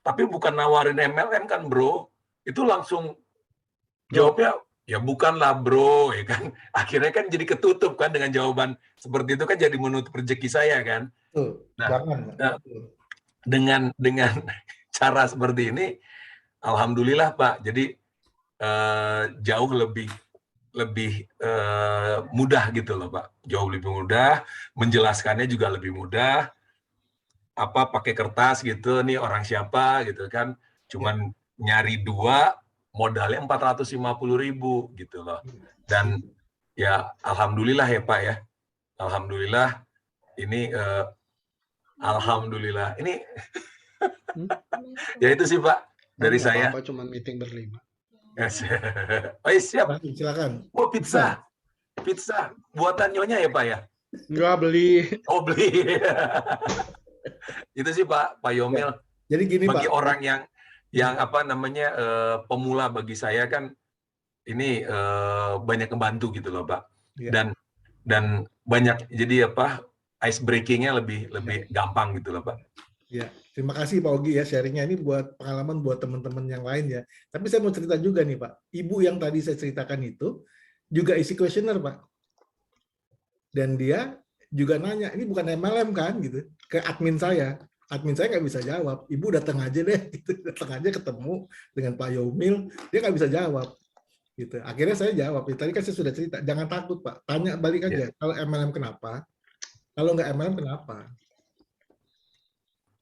Speaker 3: tapi bukan nawarin MLM kan bro, itu langsung jawabnya, ya bukanlah bro, ya kan. Akhirnya kan jadi ketutup kan dengan jawaban seperti itu kan jadi menutup rezeki saya kan.
Speaker 1: Tuh,
Speaker 3: Nah,
Speaker 1: jangan.
Speaker 3: dengan cara seperti ini, alhamdulillah Pak. Jadi jauh lebih mudah gitu loh Pak. Jauh lebih mudah, menjelaskannya juga lebih mudah. Pakai kertas gitu, nih orang siapa gitu kan. Cuman nyari 2, modalnya 450.000 gitu loh. Dan ya alhamdulillah ya Pak ya. Alhamdulillah ini alhamdulillah ini ya itu sih Pak dari saya.
Speaker 2: Apa cuma meeting berlima.
Speaker 3: Oh siap.
Speaker 1: Silakan.
Speaker 3: Oh pizza buatan Nyonya ya Pak ya?
Speaker 2: Enggak beli.
Speaker 3: Oh beli. Itu sih Pak Yomil.
Speaker 1: Jadi gini
Speaker 3: bagi
Speaker 1: Pak.
Speaker 3: Orang yang pemula bagi saya kan ini banyak membantu gitu loh Pak. Ya. Dan banyak jadi ice breakingnya lebih gampang gitu loh Pak.
Speaker 1: Ya, terima kasih Pak Ogi ya sharingnya, ini buat pengalaman buat teman-teman yang lain ya. Tapi saya mau cerita juga nih Pak, ibu yang tadi saya ceritakan itu juga isi kuesioner Pak. Dan dia juga nanya, ini bukan MLM kan gitu, ke admin saya. Admin saya nggak bisa jawab, ibu datang aja deh, gitu. Datang aja ketemu dengan Pak Yomil, dia nggak bisa jawab. Gitu. Akhirnya saya jawab, tadi kan saya sudah cerita, jangan takut Pak, tanya balik aja, kalau MLM kenapa, kalau nggak MLM kenapa.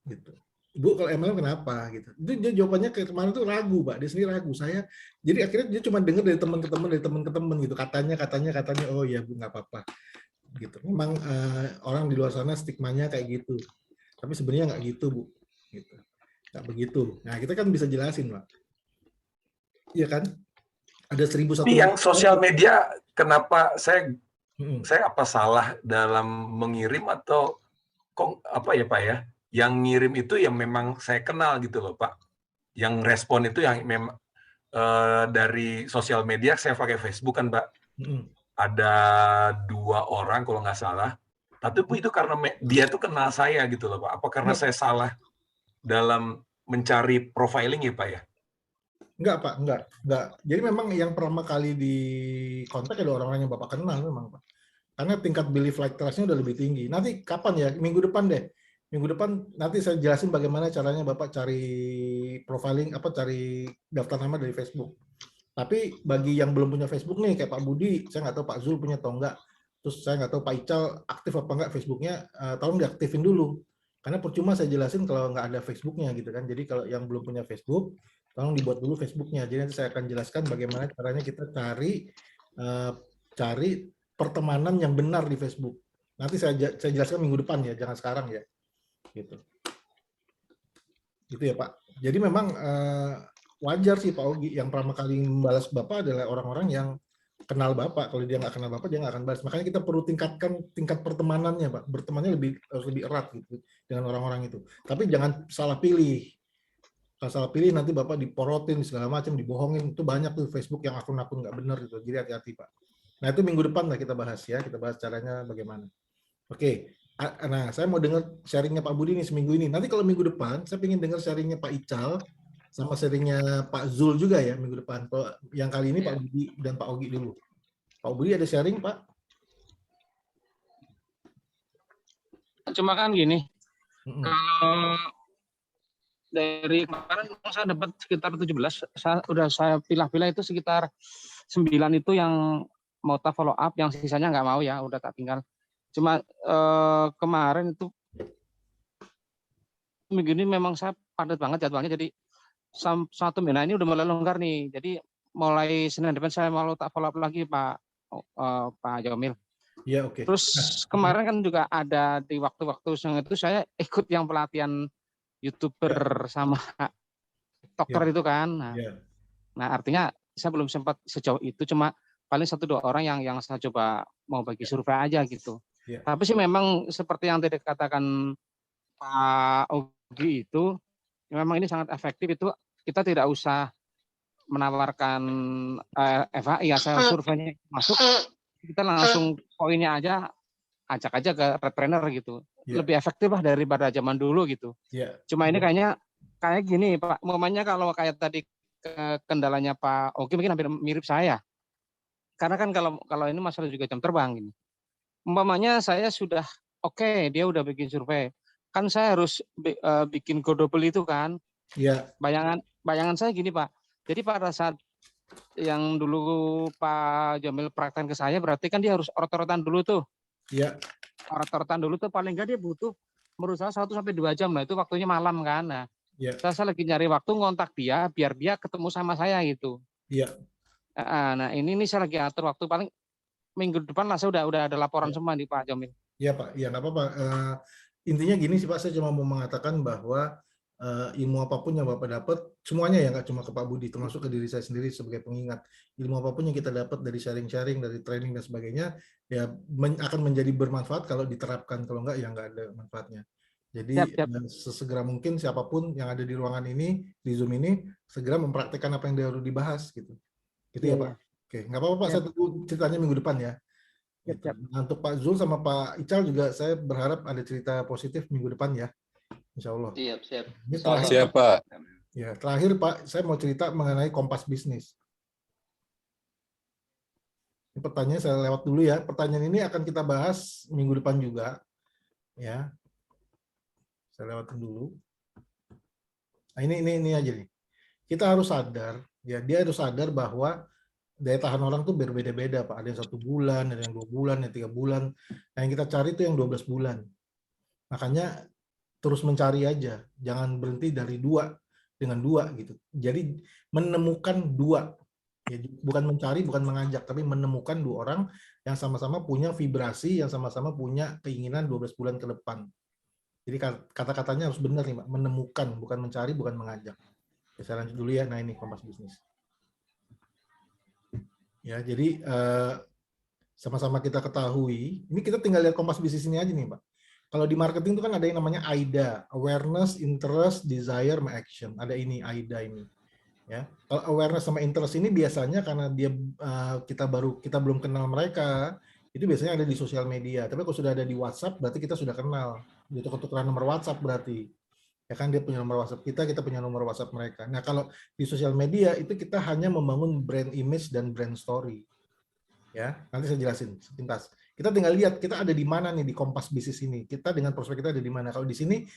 Speaker 1: Gitu. Bu kalau MLM kenapa gitu. Dia jawabannya kemarin tuh ragu Pak, dia sendiri ragu. Saya jadi akhirnya dia cuma dengar dari teman ke teman gitu, katanya oh ya Bu nggak apa-apa gitu. Memang orang di luar sana stigmanya kayak gitu, tapi sebenarnya nggak gitu Bu, gitu. Nggak begitu. Nah kita kan bisa jelasin Pak, iya kan, ada 1.001.
Speaker 3: Tapi yang sosial media kenapa saya apa salah dalam mengirim atau apa ya Pak ya? Yang ngirim itu yang memang saya kenal gitu loh Pak. Yang respon itu yang memang dari sosial media, saya pakai Facebook kan Pak. Ada 2 orang kalau nggak salah. Tapi itu karena dia tuh kenal saya gitu loh Pak. Apa karena saya salah dalam mencari profiling ya Pak ya?
Speaker 1: Enggak Pak, enggak. Jadi memang yang pertama kali di kontak ada orang-orang yang Bapak kenal memang Pak. Karena tingkat belief like trust-nya udah lebih tinggi. Nanti kapan ya? Minggu depan deh. Minggu depan nanti saya jelasin bagaimana caranya Bapak cari profiling, cari daftar nama dari Facebook. Tapi bagi yang belum punya Facebook nih, kayak Pak Budi, saya nggak tahu Pak Zul punya atau enggak. Terus saya nggak tahu Pak Ical aktif apa enggak Facebooknya, tolong diaktifin dulu. Karena percuma saya jelasin kalau nggak ada Facebooknya gitu kan. Jadi kalau yang belum punya Facebook, tolong dibuat dulu Facebooknya. Jadi nanti saya akan jelaskan bagaimana caranya kita cari pertemanan yang benar di Facebook. Nanti saya jelaskan minggu depan ya, jangan sekarang ya. Gitu. Gitu ya Pak. Jadi memang wajar sih Pak Ogi, yang pertama kali membalas Bapak adalah orang-orang yang kenal Bapak. Kalau dia nggak kenal Bapak, dia nggak akan balas. Makanya kita perlu tingkatkan tingkat pertemanannya Pak. Bertemannya harus lebih erat gitu dengan orang-orang itu. Tapi jangan salah pilih. Kalau salah pilih nanti Bapak diporotin segala macam, dibohongin. Itu banyak tuh Facebook yang akun-akun nggak benar gitu. Jadi hati-hati Pak. Nah itu minggu depan lah kita bahas ya. Kita bahas caranya bagaimana. Oke. Nah, saya mau dengar sharingnya Pak Budi nih seminggu ini. Nanti kalau minggu depan, saya ingin dengar sharingnya Pak Ical sama sharingnya Pak Zul juga ya minggu depan. Kalau yang kali ini Pak Budi dan Pak Ogi dulu. Pak Budi ada sharing Pak?
Speaker 5: Cuma kan gini, kalau dari kemarin saya dapat sekitar 17, saya pilah-pilah itu sekitar 9 itu yang mau tak follow up, yang sisanya nggak mau ya, udah tak tinggal. Cuma kemarin itu minggu ini memang saya padat banget jadwalnya, jadi satu Mei ini udah mulai longgar nih. Jadi mulai Senin depan saya mau tak follow up lagi Pak Jamil.
Speaker 1: Ya, oke.
Speaker 5: Terus kemarin kan juga ada di waktu-waktu itu saya ikut yang pelatihan YouTuber sama TikToker itu kan. Nah, artinya saya belum sempat sejauh itu, cuma paling 1-2 orang yang saya coba mau bagi survei aja gitu. Tapi sih memang seperti yang tadi katakan Pak Ogi itu, memang ini sangat efektif. Itu kita tidak usah menawarkan FHI ya, saya surveinya masuk, kita langsung poinnya aja, ajak aja ke Redpreneur gitu. Lebih efektif lah daripada zaman dulu gitu. Cuma ini kayak gini Pak, momennya kalau kayak tadi kendalanya Pak Ogi mungkin hampir mirip saya. Karena kan kalau ini masalah juga jam terbang gini. Umpamanya saya sudah oke, dia udah bikin survei. Kan saya harus bikin go double itu kan.
Speaker 1: Iya.
Speaker 5: Bayangan saya gini Pak. Jadi pada saat yang dulu Pak Jamil praktekkan ke saya, berarti kan dia harus orot-orotan dulu tuh.
Speaker 1: Iya.
Speaker 5: Orot-orotan dulu tuh paling nggak dia butuh menurut saya 1-2 jam lah. Itu waktunya malam kan. Nah, saya lagi nyari waktu ngontak dia biar dia ketemu sama saya gitu.
Speaker 1: Iya.
Speaker 5: Nah ini saya lagi atur waktu, paling minggu depan lah saya udah ada laporan semua di Pak Jamil.
Speaker 1: Iya Pak, ya nggak apa-apa. Intinya gini sih Pak, saya cuma mau mengatakan bahwa ilmu apapun yang Bapak dapat, semuanya ya, nggak cuma ke Pak Budi, termasuk ke diri saya sendiri sebagai pengingat, ilmu apapun yang kita dapat dari sharing-sharing, dari training dan sebagainya, ya akan menjadi bermanfaat kalau diterapkan, kalau nggak ya nggak ada manfaatnya. Jadi sesegera mungkin siapapun yang ada di ruangan ini, di Zoom ini, segera mempraktekkan apa yang harus dibahas gitu. Gitu ya Pak. Oke, nggak apa-apa Pak, saya tunggu ceritanya minggu depan ya. Gitu. Nah, untuk Pak Zul sama Pak Ical juga saya berharap ada cerita positif minggu depan ya, Insya Allah.
Speaker 6: Siap.
Speaker 1: Ini terakhir,
Speaker 7: siap Pak.
Speaker 1: Ya, terakhir Pak, saya mau cerita mengenai Kompas Bisnis. Ini pertanyaan saya lewat dulu ya. Pertanyaan ini akan kita bahas minggu depan juga, ya. Saya lewatin dulu. Nah, ini aja nih. Kita harus sadar, ya, dia harus sadar bahwa daya tahan orang tuh berbeda-beda Pak. Ada yang 1 bulan, ada yang 2 bulan, yang 3 bulan. Nah, yang kita cari itu yang 12 bulan. Makanya terus mencari aja, jangan berhenti dari 2 dengan 2 gitu. Jadi menemukan 2, ya, bukan mencari, bukan mengajak, tapi menemukan 2 orang yang sama-sama punya vibrasi, yang sama-sama punya keinginan 12 bulan ke depan. Jadi kata-katanya harus benar nih Pak, menemukan, bukan mencari, bukan mengajak. Ya, saya lanjut dulu ya. Nah, ini Kompas Bisnis. Ya, jadi sama-sama kita ketahui, ini kita tinggal lihat Kompas Bisnis ini aja nih Pak. Kalau di marketing itu kan ada yang namanya AIDA, Awareness, Interest, Desire, Action. Ada ini AIDA ini. Ya, kalau awareness sama interest ini biasanya karena dia kita belum kenal mereka, itu biasanya ada di sosial media. Tapi kalau sudah ada di WhatsApp, berarti kita sudah kenal. Itu ketukeran nomor WhatsApp berarti. Ya kan, dia punya nomor WhatsApp kita punya nomor WhatsApp mereka. Nah, kalau di sosial media itu kita hanya membangun brand image dan brand story. Ya, nanti saya jelasin sepintas. Kita tinggal lihat kita ada di mana nih di Kompas Bisnis ini. Kita dengan prospek kita ada di mana. Kalau di sini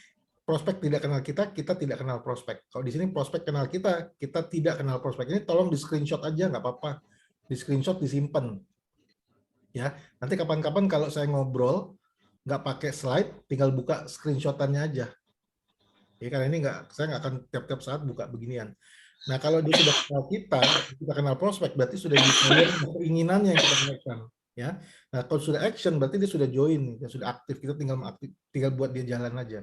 Speaker 1: prospek tidak kenal kita tidak kenal prospek. Kalau di sini prospek kenal kita tidak kenal prospek. Ini tolong di screenshot aja, nggak apa-apa. Di screenshot, disimpan. Ya, nanti kapan-kapan kalau saya ngobrol nggak pakai slide, tinggal buka screenshotannya aja. Ya, karena ini saya nggak akan tiap-tiap saat buka beginian. Nah, kalau dia sudah kenal kita kenal prospek, berarti sudah dikalian keinginannya yang kita naikkan. Ya. Nah, kalau sudah action berarti dia sudah join, dia sudah aktif. Kita tinggal buat dia jalan aja.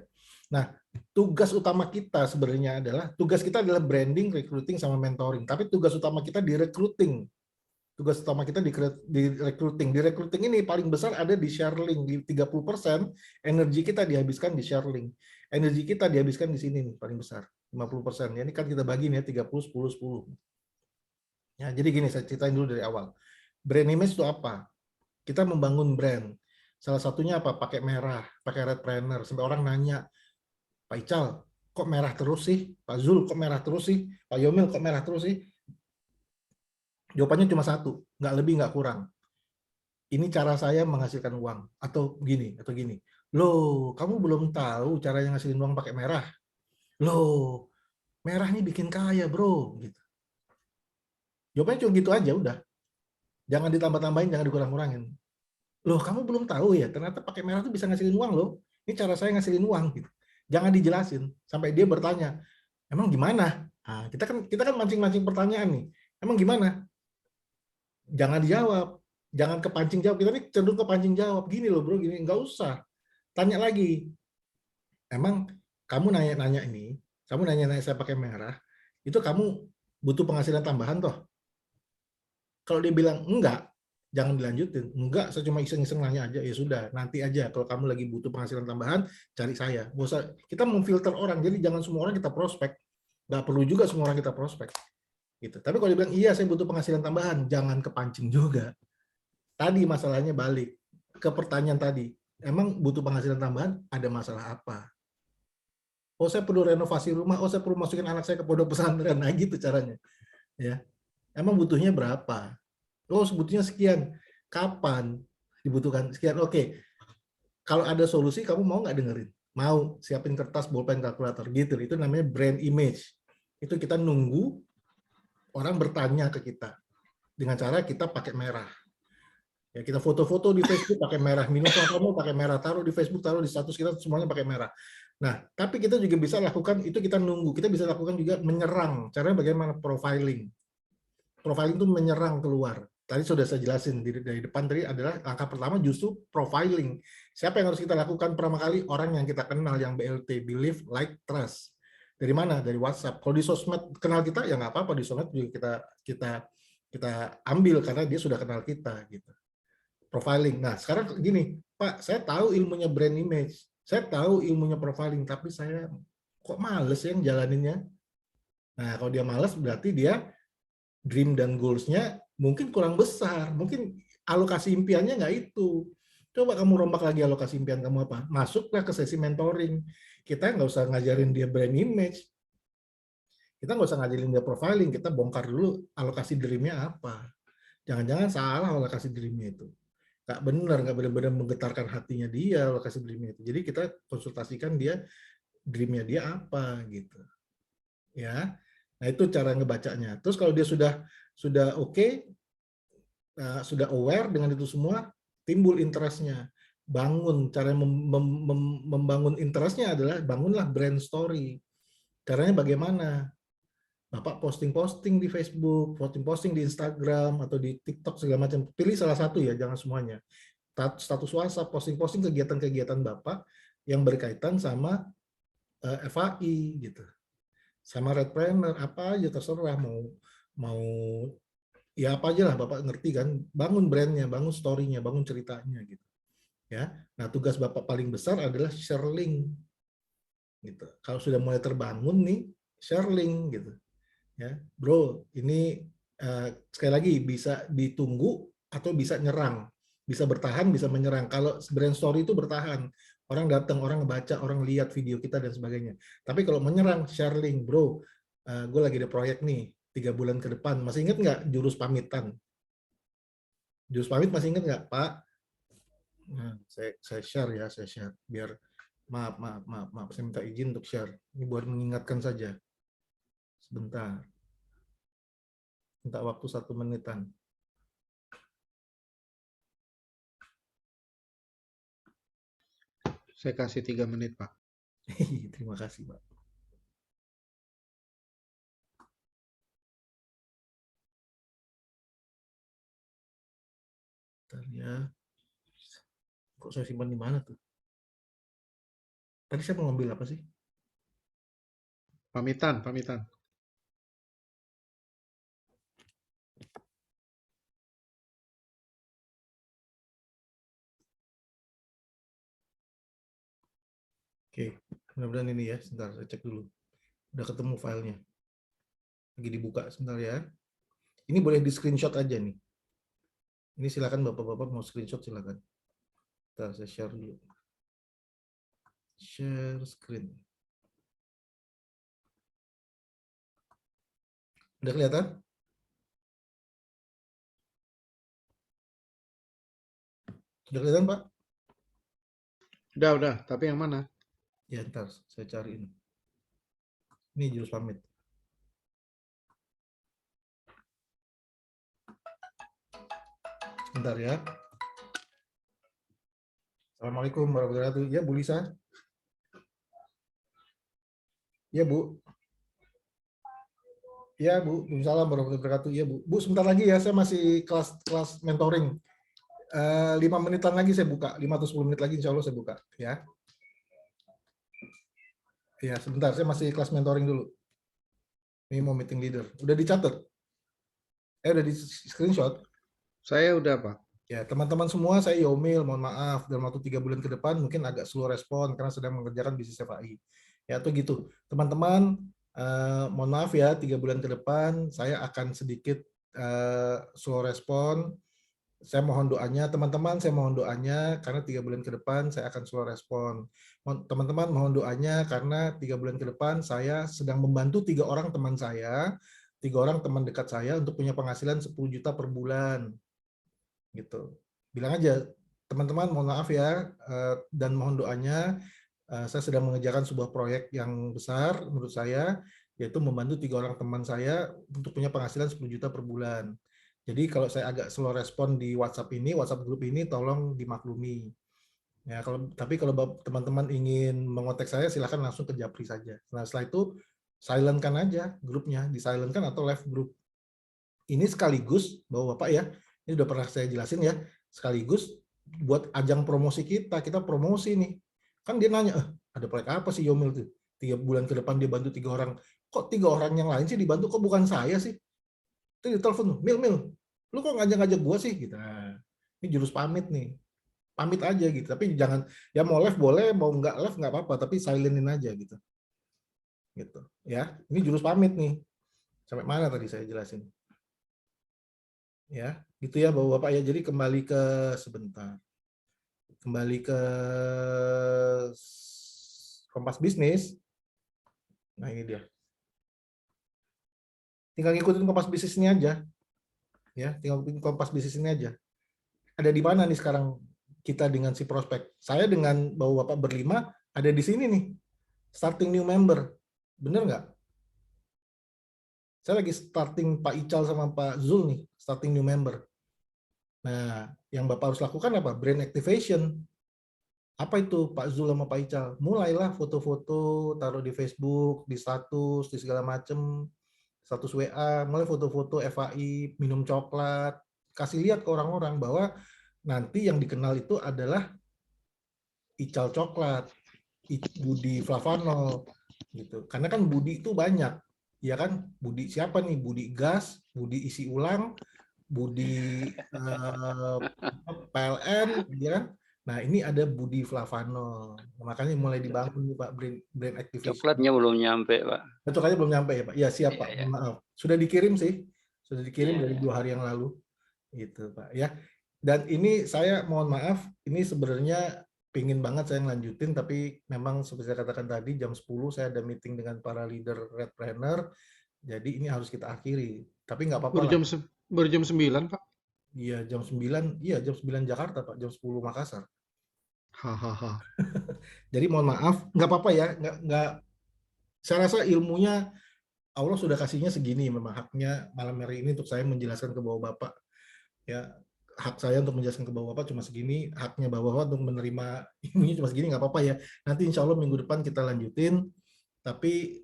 Speaker 1: Nah, tugas utama kita sebenarnya adalah branding, recruiting sama mentoring. Tapi tugas utama kita di recruiting. Tugas utama kita di recruiting. Di recruiting ini paling besar ada di share link. Di 30% energi kita dihabiskan di share link. Energi kita dihabiskan di sini nih paling besar. 50%. Ya, ini kan kita bagi nih ya, 30, 10, 10. Ya, jadi gini, saya ceritain dulu dari awal. Brand image itu apa? Kita membangun brand. Salah satunya apa? Pakai merah, pakai red planner. Sampai orang nanya, Pak Ical, kok merah terus sih? Pak Zul, kok merah terus sih? Pak Yomil, kok merah terus sih? Jawabannya cuma satu, nggak lebih, nggak kurang. Ini cara saya menghasilkan uang. Atau gini, atau gini. Loh, kamu belum tahu caranya ngasilin uang pakai merah? Loh, merah nih bikin kaya, bro. Gitu. Jawabannya cuma gitu aja, udah. Jangan ditambah-tambahin, jangan dikurang-kurangin. Loh, kamu belum tahu ya, ternyata pakai merah tuh bisa ngasilin uang loh. Ini cara saya ngasilin uang gitu. Jangan dijelasin sampai dia bertanya, "Emang gimana?" Nah, kita kan mancing-mancing pertanyaan nih. "Emang gimana?" Jangan dijawab. Jangan kepancing jawab. Kita nih cenderung kepancing jawab. Gini loh, Bro, gini. Enggak usah. Tanya lagi. "Emang kamu nanya-nanya ini, kamu nanya-nanya saya pakai merah, itu kamu butuh penghasilan tambahan toh?" Kalau dia bilang enggak, jangan dilanjutin. Enggak, saya cuma iseng-iseng nanya aja. Ya sudah, nanti aja. Kalau kamu lagi butuh penghasilan tambahan, cari saya. Nggak usah, kita memfilter orang, jadi jangan semua orang kita prospek. Nggak perlu juga semua orang kita prospek. Gitu. Tapi kalau dia bilang, iya saya butuh penghasilan tambahan, jangan kepancing juga. Tadi masalahnya balik ke pertanyaan tadi. Emang butuh penghasilan tambahan, ada masalah apa? Oh, saya perlu renovasi rumah, oh saya perlu masukin anak saya ke pondok pesantren. Nah gitu caranya. Ya. Emang butuhnya berapa? Oh, sebetulnya sekian. Kapan dibutuhkan sekian? Oke. Kalau ada solusi, kamu mau nggak dengerin? Mau. Siapin kertas, bolpen, kalkulator. Gitu. Itu namanya brand image. Itu kita nunggu orang bertanya ke kita. Dengan cara kita pakai merah. Ya, kita foto-foto di Facebook pakai merah. Minum kamu pakai merah. Taruh di Facebook, taruh di status kita, semuanya pakai merah. Nah, tapi kita juga bisa lakukan, itu kita nunggu. Kita bisa lakukan juga menyerang. Caranya bagaimana? Profiling. Profiling itu menyerang keluar. Tadi sudah saya jelasin dari depan tadi adalah langkah pertama justru profiling. Siapa yang harus kita lakukan pertama kali? Orang yang kita kenal, yang BLT, believe, like, trust. Dari mana? Dari WhatsApp. Kalau di sosmed kenal kita ya nggak apa-apa, di sosmed juga kita ambil karena dia sudah kenal kita gitu. Profiling. Nah, sekarang gini, Pak, saya tahu ilmunya brand image. Saya tahu ilmunya profiling, tapi saya kok males ya yang jalaninnya. Nah, kalau dia males berarti dia dream dan goals-nya mungkin kurang besar, mungkin alokasi impiannya nggak itu. Coba kamu rombak lagi alokasi impian kamu apa? Masuklah ke sesi mentoring. Kita nggak usah ngajarin dia brand image, kita nggak usah ngajarin dia profiling, kita bongkar dulu alokasi dream-nya apa. Jangan-jangan salah alokasi dream-nya itu. Nggak benar, nggak benar-benar menggetarkan hatinya dia alokasi dream-nya itu. Jadi kita konsultasikan dia dream-nya dia apa gitu. Ya. Nah, itu cara ngebacanya. Terus kalau dia sudah oke, sudah aware dengan itu semua, timbul interest-nya. Bangun, cara membangun interest-nya adalah bangunlah brand story. Caranya bagaimana? Bapak posting-posting di Facebook, posting-posting di Instagram, atau di TikTok, segala macam. Pilih salah satu ya, jangan semuanya. Status WhatsApp, posting-posting kegiatan-kegiatan Bapak yang berkaitan sama FAI, gitu. Sama Red Planner, apa aja terserah, mau ya apa aja lah Bapak ngerti kan, bangun brandnya, bangun story-nya, bangun ceritanya gitu. Ya, nah tugas Bapak paling besar adalah share link. Gitu. Kalau sudah mulai terbangun nih, share link gitu. Ya, bro, ini sekali lagi bisa ditunggu atau bisa nyerang, bisa bertahan, bisa menyerang. Kalau brand story itu bertahan, orang datang, orang ngebaca, orang lihat video kita dan sebagainya. Tapi kalau menyerang, share link, bro, gue lagi ada proyek nih 3 bulan ke depan. Masih ingat nggak jurus pamitan? Jurus pamit masih ingat nggak, Pak? Nah, saya share ya, saya share. Biar maaf, saya minta izin untuk share. Ini buat mengingatkan saja. Sebentar. Minta waktu 1 menitan.
Speaker 2: Saya kasih 3 menit, Pak.
Speaker 1: Terima kasih, Pak. Bentar ya. Kok saya simpan di mana tuh? Tadi saya mau ngambil apa sih?
Speaker 2: Pamitan.
Speaker 1: Oke, mudah-mudahan ini ya. Sebentar, saya cek dulu. Udah ketemu filenya. Lagi dibuka, sebentar ya. Ini boleh di screenshot aja nih. Ini silakan Bapak-bapak mau screenshot silakan. Bentar, saya share dulu. Share screen. Udah kelihatan? Sudah kelihatan, Pak?
Speaker 2: Udah. Tapi yang mana?
Speaker 1: Ya, ntar saya cariin. Ini jurus pamit. Sebentar ya. Assalamualaikum warahmatullahi wabarakatuh. Ya, Bu Lisa. Ya, Bu. Ya, Bu. Waalaikumsalam warahmatullahi wabarakatuh. Ya, Bu. Bu, sebentar lagi ya. Saya masih kelas mentoring. 5 menitan lagi saya buka. 5 atau 10 menit lagi insya Allah saya buka. Ya. Ya, sebentar. Saya masih kelas mentoring dulu. Ini mau meeting leader. Udah dicatat? Udah di screenshot?
Speaker 2: Saya udah, Pak.
Speaker 1: Ya, teman-teman semua saya Yomil, mohon maaf dalam waktu 3 bulan ke depan mungkin agak slow respon karena sedang mengerjakan bisnis FAI. Ya, atau gitu. Teman-teman, mohon maaf ya, 3 bulan ke depan saya akan sedikit slow respon. Saya mohon doanya, teman-teman, saya mohon doanya karena 3 bulan ke depan saya akan slow respon. Teman-teman mohon doanya karena 3 bulan ke depan saya sedang membantu 3 orang teman saya, 3 orang teman dekat saya untuk punya penghasilan 10 juta per bulan. Gitu. Bilang aja, teman-teman mohon maaf ya, dan mohon doanya, saya sedang mengerjakan sebuah proyek yang besar menurut saya, yaitu membantu 3 orang teman saya untuk punya penghasilan 10 juta per bulan. Jadi kalau saya agak slow respon di WhatsApp ini, WhatsApp grup ini tolong dimaklumi. Ya, tapi kalau teman-teman ingin mengontak saya silahkan langsung ke Japri saja. Nah, setelah itu silentkan aja grupnya, di-silentkan atau left group. Ini sekaligus bahwa Bapak ya, ini udah pernah saya jelasin ya, sekaligus buat ajang promosi kita promosi nih. Kan dia nanya, ada proyek apa sih Yomil tuh? 3 bulan ke depan dia bantu 3 orang. Kok 3 orang yang lain sih dibantu, kok bukan saya sih? Itu ditelepon, Mil, lu kok ngajak-ngajak gua sih? Gitu. Nah, ini jurus pamit nih. Pamit aja gitu, tapi jangan, ya mau live boleh, mau nggak live nggak apa-apa, tapi silentin aja gitu. Gitu. Ya, ini jurus pamit nih. Sampai mana tadi saya jelasin? Ya, gitu ya Bapak-bapak ya. Jadi kembali ke sebentar. Kembali ke Kompas Bisnis. Nah, ini dia. Tinggal ngikutin Kompas Bisnis ini aja. Ya, tinggal ngikutin Kompas Bisnis ini aja. Ada di mana nih sekarang kita dengan si prospek? Saya dengan Bapak-bapak berlima ada di sini nih. Starting new member. Bener nggak? Saya lagi starting Pak Ical sama Pak Zul nih, starting new member. Nah, yang Bapak harus lakukan apa? Brand activation. Apa itu Pak Zul sama Pak Ical? Mulailah foto-foto, taruh di Facebook, di status, di segala macam, status WA, mulai foto-foto FAI, minum coklat, kasih lihat ke orang-orang bahwa nanti yang dikenal itu adalah Ical coklat, Budi Flavanol, gitu. Karena kan Budi itu banyak, ya kan? Budi siapa nih? Budi gas, Budi isi ulang, Budi PLN, ya kan? Nah, ini ada Budi Flavanol. Makanya mulai dibangun nih Pak brand activation.
Speaker 6: Coklatnya belum nyampe, Pak.
Speaker 1: Coklatnya belum nyampe ya Pak? Ya siap Pak,
Speaker 6: Iya.
Speaker 1: maaf. Sudah dikirim sih, sudah dikirim dari
Speaker 6: Iya.
Speaker 1: 2 hari yang lalu. Gitu Pak ya. Dan ini saya mohon maaf, ini sebenarnya pingin banget saya ngelanjutin, tapi memang seperti saya katakan tadi, jam 10 saya ada meeting dengan para leader Redpreneur, jadi ini harus kita akhiri. Tapi nggak apa-apa lah.
Speaker 2: Baru jam 9, Pak.
Speaker 1: Iya, jam 9 Jakarta, Pak, jam 10 Makassar.
Speaker 2: Hahaha.
Speaker 1: Jadi mohon maaf, nggak apa-apa ya, nggak. Saya rasa ilmunya Allah sudah kasihnya segini, memang haknya malam hari ini untuk saya menjelaskan ke Bapak-bapak. Ya, hak saya untuk menjelaskan ke Bapak-bapak cuma segini, haknya Bapak-bapak untuk menerima ilmunya cuma segini, nggak apa-apa ya. Nanti insya Allah minggu depan kita lanjutin, tapi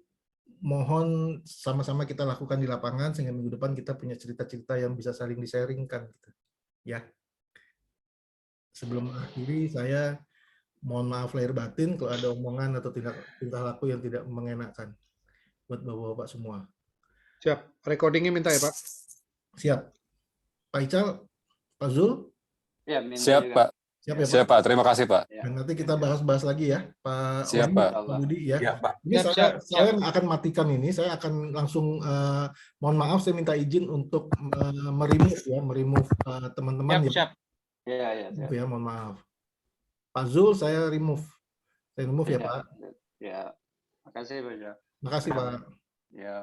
Speaker 1: mohon sama-sama kita lakukan di lapangan sehingga minggu depan kita punya cerita-cerita yang bisa saling di-sharingkan gitu. Ya. sebelum mengakhiri saya mohon maaf lahir batin kalau ada omongan atau tingkah laku yang tidak mengenakan buat bapak-bapak semua.
Speaker 2: Siap. Recordingnya minta ya, Pak.
Speaker 1: Siap. Pak Ical, Pak Zul,
Speaker 6: Ya, minta
Speaker 7: Siap,
Speaker 6: juga.
Speaker 7: Pak.
Speaker 1: siap ya Pak?
Speaker 7: Siap, Pak. Terima kasih, Pak.
Speaker 6: Ya.
Speaker 1: Dan nanti kita bahas-bahas lagi ya, Pak
Speaker 7: Siap,
Speaker 1: Odi,
Speaker 7: Pak.
Speaker 1: Pak Budi ya.
Speaker 3: Ya, Pak.
Speaker 1: Ini
Speaker 5: Siap,
Speaker 1: saya akan matikan ini, saya akan langsung mohon maaf saya minta izin untuk meremove teman-teman ya.
Speaker 5: Siap.
Speaker 6: Ya, siap.
Speaker 1: Ya, mohon maaf. Pak Zul saya remove. Saya remove ya,
Speaker 6: Ya.
Speaker 1: Pak.
Speaker 6: Ya. Makasih, Pak. Ya.
Speaker 1: Makasih Pak.
Speaker 6: Ya.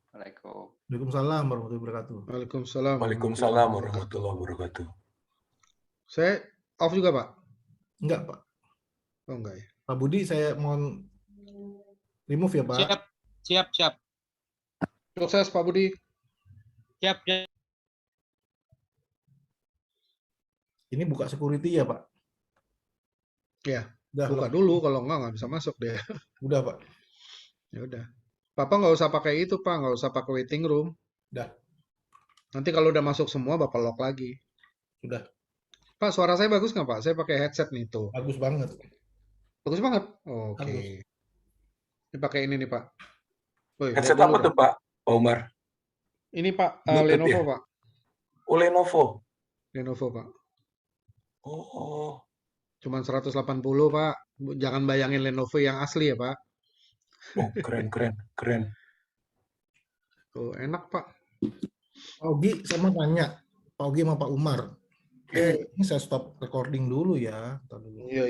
Speaker 6: Assalamualaikum.
Speaker 1: Waalaikumsalam warahmatullahi wabarakatuh.
Speaker 2: Waalaikumsalam.
Speaker 3: Waalaikumsalam warahmatullahi wabarakatuh.
Speaker 2: Saya off juga, Pak?
Speaker 1: Enggak Pak.
Speaker 2: Oh, enggak ya.
Speaker 1: Pak Budi saya mohon remove ya Pak.
Speaker 5: Siap.
Speaker 2: Sukses, Pak Budi.
Speaker 5: Siap.
Speaker 1: Ini buka security ya Pak.
Speaker 2: Ya,
Speaker 1: Udah,
Speaker 2: buka
Speaker 1: Pak.
Speaker 2: dulu. Kalau nggak bisa masuk deh.
Speaker 1: Udah Pak.
Speaker 2: Ya udah. Bapak nggak usah pakai itu, Pak. Nggak usah pakai waiting room.
Speaker 1: Udah.
Speaker 2: Nanti kalau udah masuk semua, Bapak lock lagi.
Speaker 1: Sudah.
Speaker 2: Pak, suara saya bagus nggak, Pak? Saya pakai headset nih, tuh.
Speaker 1: Bagus banget.
Speaker 2: Bagus banget. Oke.
Speaker 1: Bagus.
Speaker 2: Ini pakai ini nih, Pak. Woi,
Speaker 3: Headset
Speaker 2: lihat dulu
Speaker 3: apa tuh,
Speaker 2: dong.
Speaker 3: Pak Omar?
Speaker 2: Ini, Pak,
Speaker 3: Bluetooth
Speaker 2: Lenovo,
Speaker 3: ya?
Speaker 2: Pak.
Speaker 3: Oh, Lenovo.
Speaker 2: Lenovo, Pak.
Speaker 3: Oh,
Speaker 2: Cuman 180, Pak. Jangan bayangin Lenovo yang asli ya, Pak.
Speaker 3: oh, keren.
Speaker 2: Tuh, enak, Pak.
Speaker 1: Pak Ogi saya mau tanya. Pak Ogi sama Pak Umar. Ini saya stop recording dulu ya. Ntar dulu.
Speaker 2: Iya.